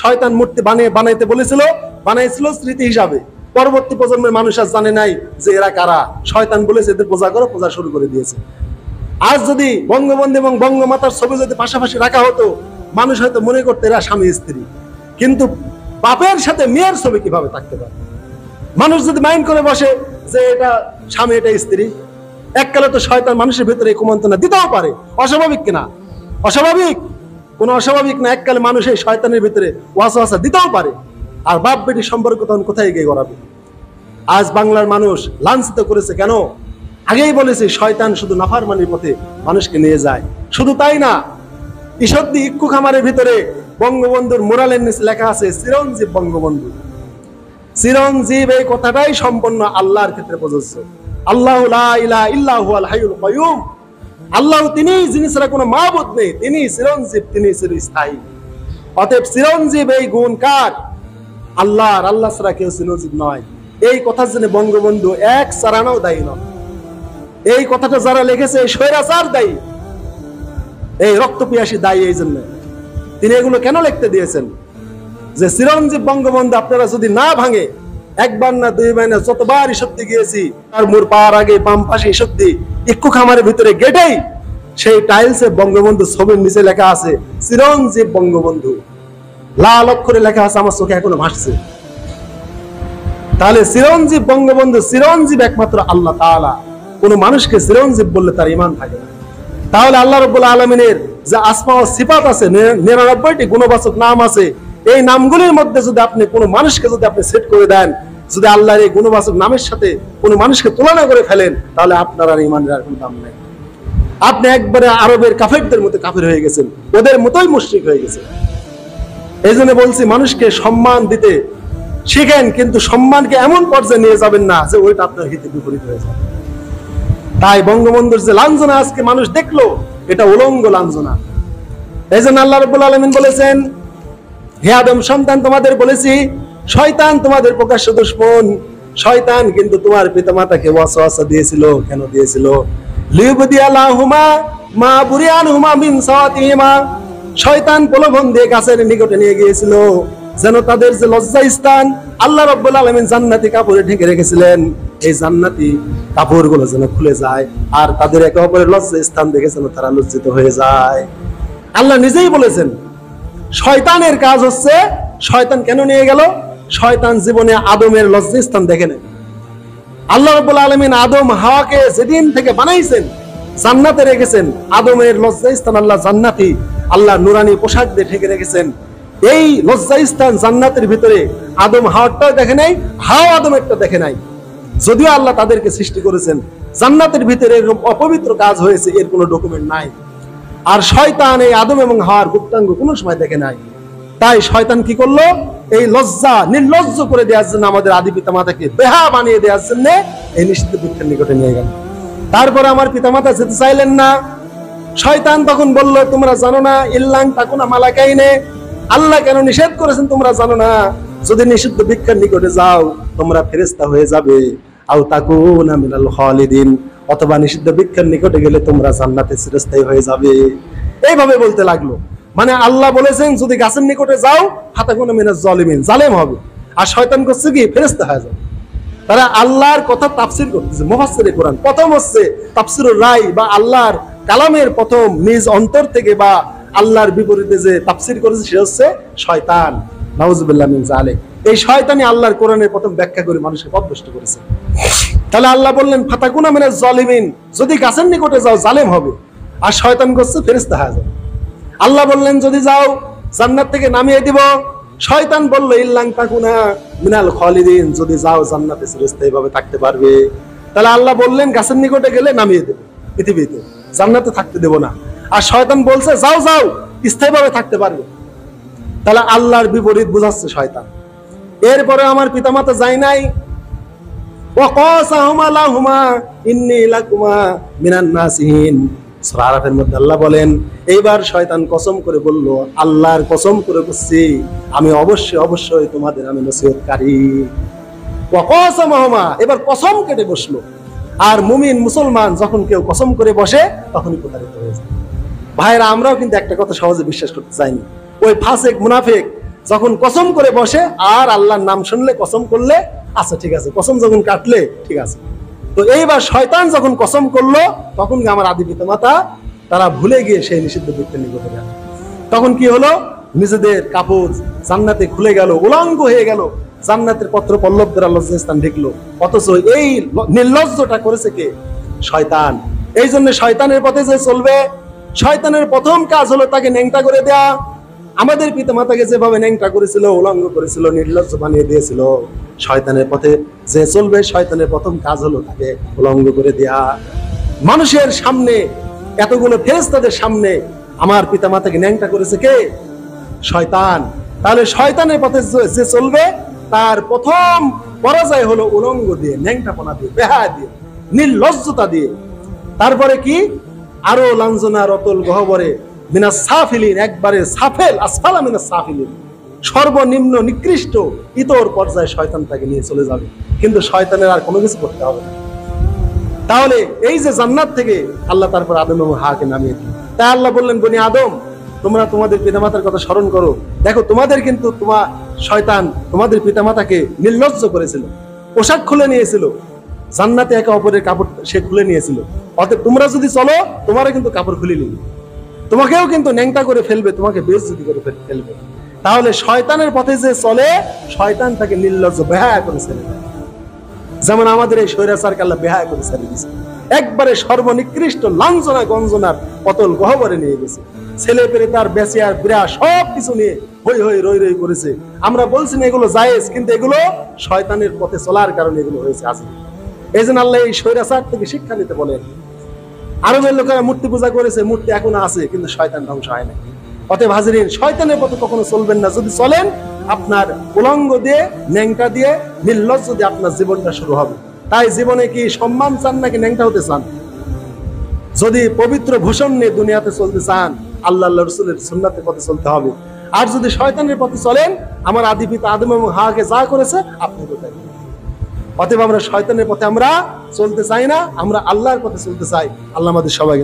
শয়তান মূর্তি বানাইতে বলেছিল, বানাইছিল স্মৃতি হিসাবে। পরবর্তী প্রজন্মের মানুষ আর জানে নাই যে এরা কারা। শয়তান বলেছে এদের পূজা করো, পূজা শুরু করে দিয়েছে। আজ যদি বঙ্গবন্ধু এবং বঙ্গমাতার ছবি যদি পাশাপাশি রাখা হতো, মানুষ হয়তো মনে করতো এরা স্বামী স্ত্রী। কিন্তু বাপের সাথে মেয়ের ছবি কিভাবে থাকতে পারে? মানুষ যদি মাইন্ড করে বসে যে এটা স্বামী, এটা স্ত্রী, এককালে তো শয়তান মানুষের ভিতরে কুমন্ত্রণা দিতেও পারে। অস্বাভাবিক কিনা? অস্বাভাবিক, কোন অস্বাভাবিক না। এককালে মানুষ এই শয়তানের ভিতরে ওয়াসওয়াসা দিতেও পারে। আর বাপ বেটির সম্পর্ক তখন কোথায় গিয়ে গড়াবে? আজ বাংলার মানুষ লাঞ্ছিত করেছে কেন? আগেই বলেছি, শয়তান শুধু নাফরমানির পথে মানুষকে নিয়ে যায়। শুধু তাই না, ঈশ্বরদী ইক্কু খামারের ভিতরে বঙ্গবন্ধুর মোরালের নিচে লেখা আছে চিরঞ্জীব বঙ্গবন্ধু। চিরঞ্জীব এই কথাটাই সম্পূর্ণ আল্লাহর ক্ষেত্রে প্রযোজ্য। আল্লাহু লা ইলাহা ইল্লা হুয়াল হাইয়ুল কাইয়ুম। আল্লাহ তিনি, যিনি ছাড়া কোনো মাবুদ নেই, তিনি চিরঞ্জীব, তিনি চিরস্থায়ী। অতএব চিরঞ্জীব এই গুণ কার? আল্লাহর। আল্লাহ ছাড়া কেউ চিরঞ্জীব নয়। এই কথার জন্য বঙ্গবন্ধু এক চারানাও দায়ী নয়। এই কথাটা যারা লিখেছে এই স্বৈরাচার দায়ী, এই রক্তপিয়াসী দায়ী। এই জন্য তিনি এগুলো কেন লিখতে দিয়েছেন? যে চিরঞ্জীব বঙ্গবন্ধু আপনারা যদি না ভাঙে, একবার না দুইবার না, যতবার ঈশ্বরদী গিয়েছি, আর মোর পাওয়ার আগে বাম পাশে ঈশ্বরদী ইক্কু খামারের ভিতরে গেটেই সেই টাইলসে বঙ্গবন্ধু ছবির নিচে লেখা আছে চিরঞ্জীব বঙ্গবন্ধু, লাল অক্ষরে লেখা আছে, আমার চোখে এখনো ভাসছে। তাহলে চিরঞ্জীব বঙ্গবন্ধু, চিরঞ্জীব একমাত্র আল্লাহ তাআলা। কোনো মানুষকে চিরঞ্জীব বললে তার ঈমান থাকে না। তাহলে আল্লাহ রাব্বুল আলামিনের যে আসমা ও সিফাত আছে, 99টি গুণবাচক নাম আছে, এই নামগুলির মধ্যে যদি আপনি কোনো মানুষকে যদি আপনি সেট করে দেন, যদি আল্লাহর এই গুণবাচক নামের সাথে কোনো মানুষকে তুলনা করে ফেলেন, তাহলে আপনার আর ঈমানের আর কোনো দাম নেই। আপনি একবারে আরবের কাফেরদের মতো কাফের হয়ে গেছেন, ওদের মতোই মুশরিক হয়ে গেছেন। এই জন্য বলছি মানুষকে সম্মান দিতে শিখেন, কিন্তু সম্মানকে এমন পর্যায়ে নিয়ে যাবেন না যে ওইটা আপনার হিতে বিপরীত হয়ে যাবে। তাই বঙ্গবন্ধুর যে লাঞ্ছনা আজকে মানুষ দেখলো, এটা উলঙ্গ লাঞ্ছনা। এই জন্য আল্লাহ রাব্বুল আলামিন বলেছেন, হে আদম সন্তান, তোমাদের বলেছি শয়তান তোমাদের প্রকাশ্য দুশমন। শয়তান কিন্তু তোমার পিতামাতাকে ওয়াসওয়াসা দিয়েছিল। কেন দিয়েছিল? লিউবদিয়ালাহুমা মা বুরিয়ানহুমা মিন সাওয়াতিহিমা। শয়তান প্রলোভন দিয়ে গাছের নিকটে নিয়ে গিয়েছিল যেন তাদের যে লজ্জা স্থান আল্লাহ রাব্বুল আলামিন জান্নাতি কাপড়ে ঢেকে রেখেছিলেন, এই জান্নাতি কাপড়গুলো যেন খুলে যায় আর তাদের একে অপরের লজ্জা স্থান দেখে যেন তারা লজ্জিত হয়ে যায়। আল্লাহ নিজেই বলেছেন শয়তানের কাজ হচ্ছে, শয়তান কেন নিয়ে গেল? শয়তান জীবনে আদমের লজ্জা স্থান দেখে নেয়। আল্লাহ রাব্বুল আলামিন আদম হাওয়াকে যেদিন থেকে বানাইছেন জান্নাতে রেখেছেন, আদমের লজ্জা স্থান আল্লাহ জান্নাতি, আল্লাহ নুরানি পোশাক দিয়ে ঢেকে রেখেছেন। এই লজ্জা স্থান জান্নাতের ভিতরে আদম হাওয়াটাও দেখে নাই, হাওয়া আদমেরটা দেখে নাই। যদিও আল্লাহ তাদেরকে সৃষ্টি করেছেন, জান্নাতের ভিতরে এরকম অপবিত্র কাজ হয়েছে এর কোনো ডকুমেন্ট নাই। আর শয়তান এই আদম এবং হাওয়ার গুপ্তাঙ্গ কোনো সময় দেখে নাই। তাই শয়তান কি করলো? এই লজ্জা নির্লজ্জ করে দেওয়ার জন্য, আমাদের আদি পিতামাতাকে বেহা বানিয়ে দেওয়ার জন্য এই নিষিদ্ধ বৃক্ষের নিকটে নিয়ে গেল। তারপরে আমার পিতামাতা যেতে চাইলেন না। শয়তান তখন বলল, তোমরা জানো না ইল্লাং তাকুনা মালাকাইনে, আল্লাহ কেন নিষেধ করেছেন তোমরা জানো না? যদি নিষিদ্ধ বৃক্ষের নিকটে যাও তোমরা ফেরেশতা হয়ে যাবে, আও তাকুনা মিনাল খালিদিন, অথবা নিষিদ্ধ বৃক্ষের নিকটে গেলে তোমরা জান্নাতে চিরস্থায়ী হয়ে যাবে। এইভাবে বলতে লাগলো। মানে আল্লাহ বলেছেন যদি গাছের নিকটে যাও ফাতাকুনা মিনাজ জালিমিন, জালেম হবে। আর শয়তান করছে কি? ফেরেশতা হয়ে যাবে। তারা আল্লাহর কথা তাফসীর করতেছে। মুফাসসিরে কোরআন প্রথম হচ্ছে তাফসীরুর রায় বা আল্লাহর কালামের প্রথম নিজ অন্তর থেকে বা আল্লাহর বিপরীতে যে তাফসীর করেছে সে হচ্ছে শয়তান। নাউযুবিল্লাহ মিন যালিক। এই শয়তানই আল্লাহর কোরআনের প্রথম ব্যাখ্যা করে মানুষকে পথভ্রষ্ট করেছে। তাহলে আল্লাহ বললেন ফাতাকুনা মিনাজ জালিমিন, যদি গাছের নিকটে যাও জালেম হবে। আর শয়তান করছে ফেরেশতা হয়ে যাবে। আল্লাহ বললেন যদি যাও জান্নাত থেকে নামিয়ে দিব। শয়তান বলল ইল্লাং তাকুনা মিনাল খালিদিন, যদি যাও জান্নাতে চিরস্থায়ীভাবে থাকতে পারবে। তাহলে আল্লাহ বললেন গাছের নিকটে গেলে নামিয়ে দেব পৃথিবীতে, জান্নাতে থাকতে দেব না। আর শয়তান বলছে যাও যাও স্থায়ীভাবে থাকতে পারবে। তাহলে আল্লাহর বিপরীত বুঝাচ্ছে শয়তান। এরপরে আমার পিতামাতা যায় নাই। ওয়াকাসাহুমা লাহুমা ইন্নী লাকুমা মিনান নাসিহিন। সূরা আরাফের মধ্যে আল্লাহ বলেন, এইবার শয়তান কসম করে বলল, আল্লাহর কসম করে বলছি আমি অবশ্যই অবশ্যই তোমাদের আমি নসিহতকারী। ওয়াকাসাহুমা, এবার কসম কেটে বসলো। আর মুমিন মুসলমান যখন কেউ কসম করে বসে তখনই প্রতারিত হয়ে যায়। ভাইরা, আমরাও কিন্তু একটা কথা সহজে বিশ্বাস করতে চাইনি। ওই ফাসেক মুনাফিক যখন কসম করে বসে আর আল্লাহর নাম শুনলে কসম করলে আচ্ছা ঠিক আছে, কসম যখন কাটলে ঠিক আছে। তো এইবার শয়তান যখন কসম করলো তখন আমার আদি পিতামাতা তারা ভুলে গিয়ে সেই নিষিদ্ধ বৃক্ষের নিকটে গেল। তখন কি হলো? নিজেদের কাপড় জান্নাতে খুলে গেল, উলঙ্গ হয়ে গেল, জান্নাতের পত্র পল্লব দ্বারা লজ্জাস্থান ঢেকলো। অথচ এই নির্লজ্জটা করেছে কে? শয়তান। এই জন্য শয়তানের পথে যে চলবে, শয়তানের প্রথম কাজ হলো তাকে ন্যাংটা করে দেয়া। আমাদের পিতামাতাকে যেভাবে ন্যাংটা করেছিল, উলঙ্গ করেছিল, নির্লজ্জ বানিয়ে দিয়েছিল, শয়তানের পথে যে চলবে শয়তানের প্রথম কাজ হলো তাকে উলঙ্গ করে দেয়া। মানুষের সামনে, এতগুলো ফেরেশতাদের সামনে আমার পিতামাতাকে ন্যাংটা করেছে কে? শয়তান। তাহলে শয়তানের পথে যে চলবে তার প্রথম পরাজয় হলো উলঙ্গ দিয়ে, ন্যাংটাপনা দিয়ে, বেহায়া দিয়ে, নির্লজ্জতা দিয়ে। তারপরে কি? আরো লাঞ্ছনা রতল গহ্বরে মিনাস সাফিলিন, একবারে সাফেল আসফালা মিনাস সাফিলিন, সর্বনিম্ন নিকৃষ্ট ইতর পর্যায়ে শয়তান তাকে নিয়ে চলে যাবে। কিন্তু শয়তানের আর কোনো কিছু করতে হবে না। তাহলে এই যে জান্নাত থেকে আল্লাহ তারপর আদম এবং হাওয়াকে নামিয়ে দিলেন। তাই আল্লাহ বললেন, বনি আদম তোমরা তোমাদের পিতামাতার কথা স্মরণ করো। দেখো তোমাদের কিন্তু শয়তান তোমাদের পিতামাতাকে নির্লজ্জ করেছিল, পোশাক খুলে নিয়েছিল, জান্নাতে একে অপরের কাপড় সে খুলে নিয়েছিল। অতএব তোমরা যদি চলো তোমারও কিন্তু কাপড় খুলে নিবে, তোমাকেও কিন্তু ন্যাংটা করে ফেলবে, তোমাকে বেইজ্জতি করে ফেলবে। তাহলে শয়তানের পথে যে চলে শয়তান তাকে নির্লজ্জ বেহায়া করে ছেড়ে দেয়। যেমন আমাদের এই স্বৈরাচারকে আল্লাহ বেহায়া করে ছেড়ে দিয়েছে। একবারে সর্বনিকৃষ্ট লাঞ্ছনা গঞ্জনার পতল গহ্বরে নিয়ে গেছে। ছেলে পেলে তার বেঁচে আর বিরা সব কিছু নিয়ে হই হই রই রই করেছে। আমরা বলছি না এগুলো জায়েজ, কিন্তু এগুলো শয়তানের পথে চলার কারণে এগুলো হয়েছে। আজ এই জন্য আল্লাহ এই স্বৈরাচার থেকে শিক্ষা নিতে বলেন। আরবের লোকেরা মূর্তি পূজা করেছে, মূর্তি এখনো আছে, কিন্তু শয়তান ধ্বংস হয় না। অতএব হাজিরিন, শয়তানের পথে কখনো চলবেন না। যদি চলেন, আপনার উলঙ্গ দিয়ে, ন্যাংটা দিয়ে, নির্লজ্জ দিয়ে আপনার জীবনটা শুরু হবে। তাই জীবনে কি সম্মান চান নাকি ন্যাংটা হতে চান? যদি পবিত্র ভূষণ নিয়ে দুনিয়াতে চলতে চান, আল্লাহ রাসূলের সুন্নাতের পথে চলতে হবে। আর যদি শয়তানের পথে চলেন, আমার আদি পিতা আদম এবং হাওয়াকে যা করেছে আপনি কোথায়? অতএব আমরা শয়তানের পথে আমরা চলতে চাই না, আমরা আল্লাহর পথে চলতে চাই। আল্লাহ আমাদের সবাইকে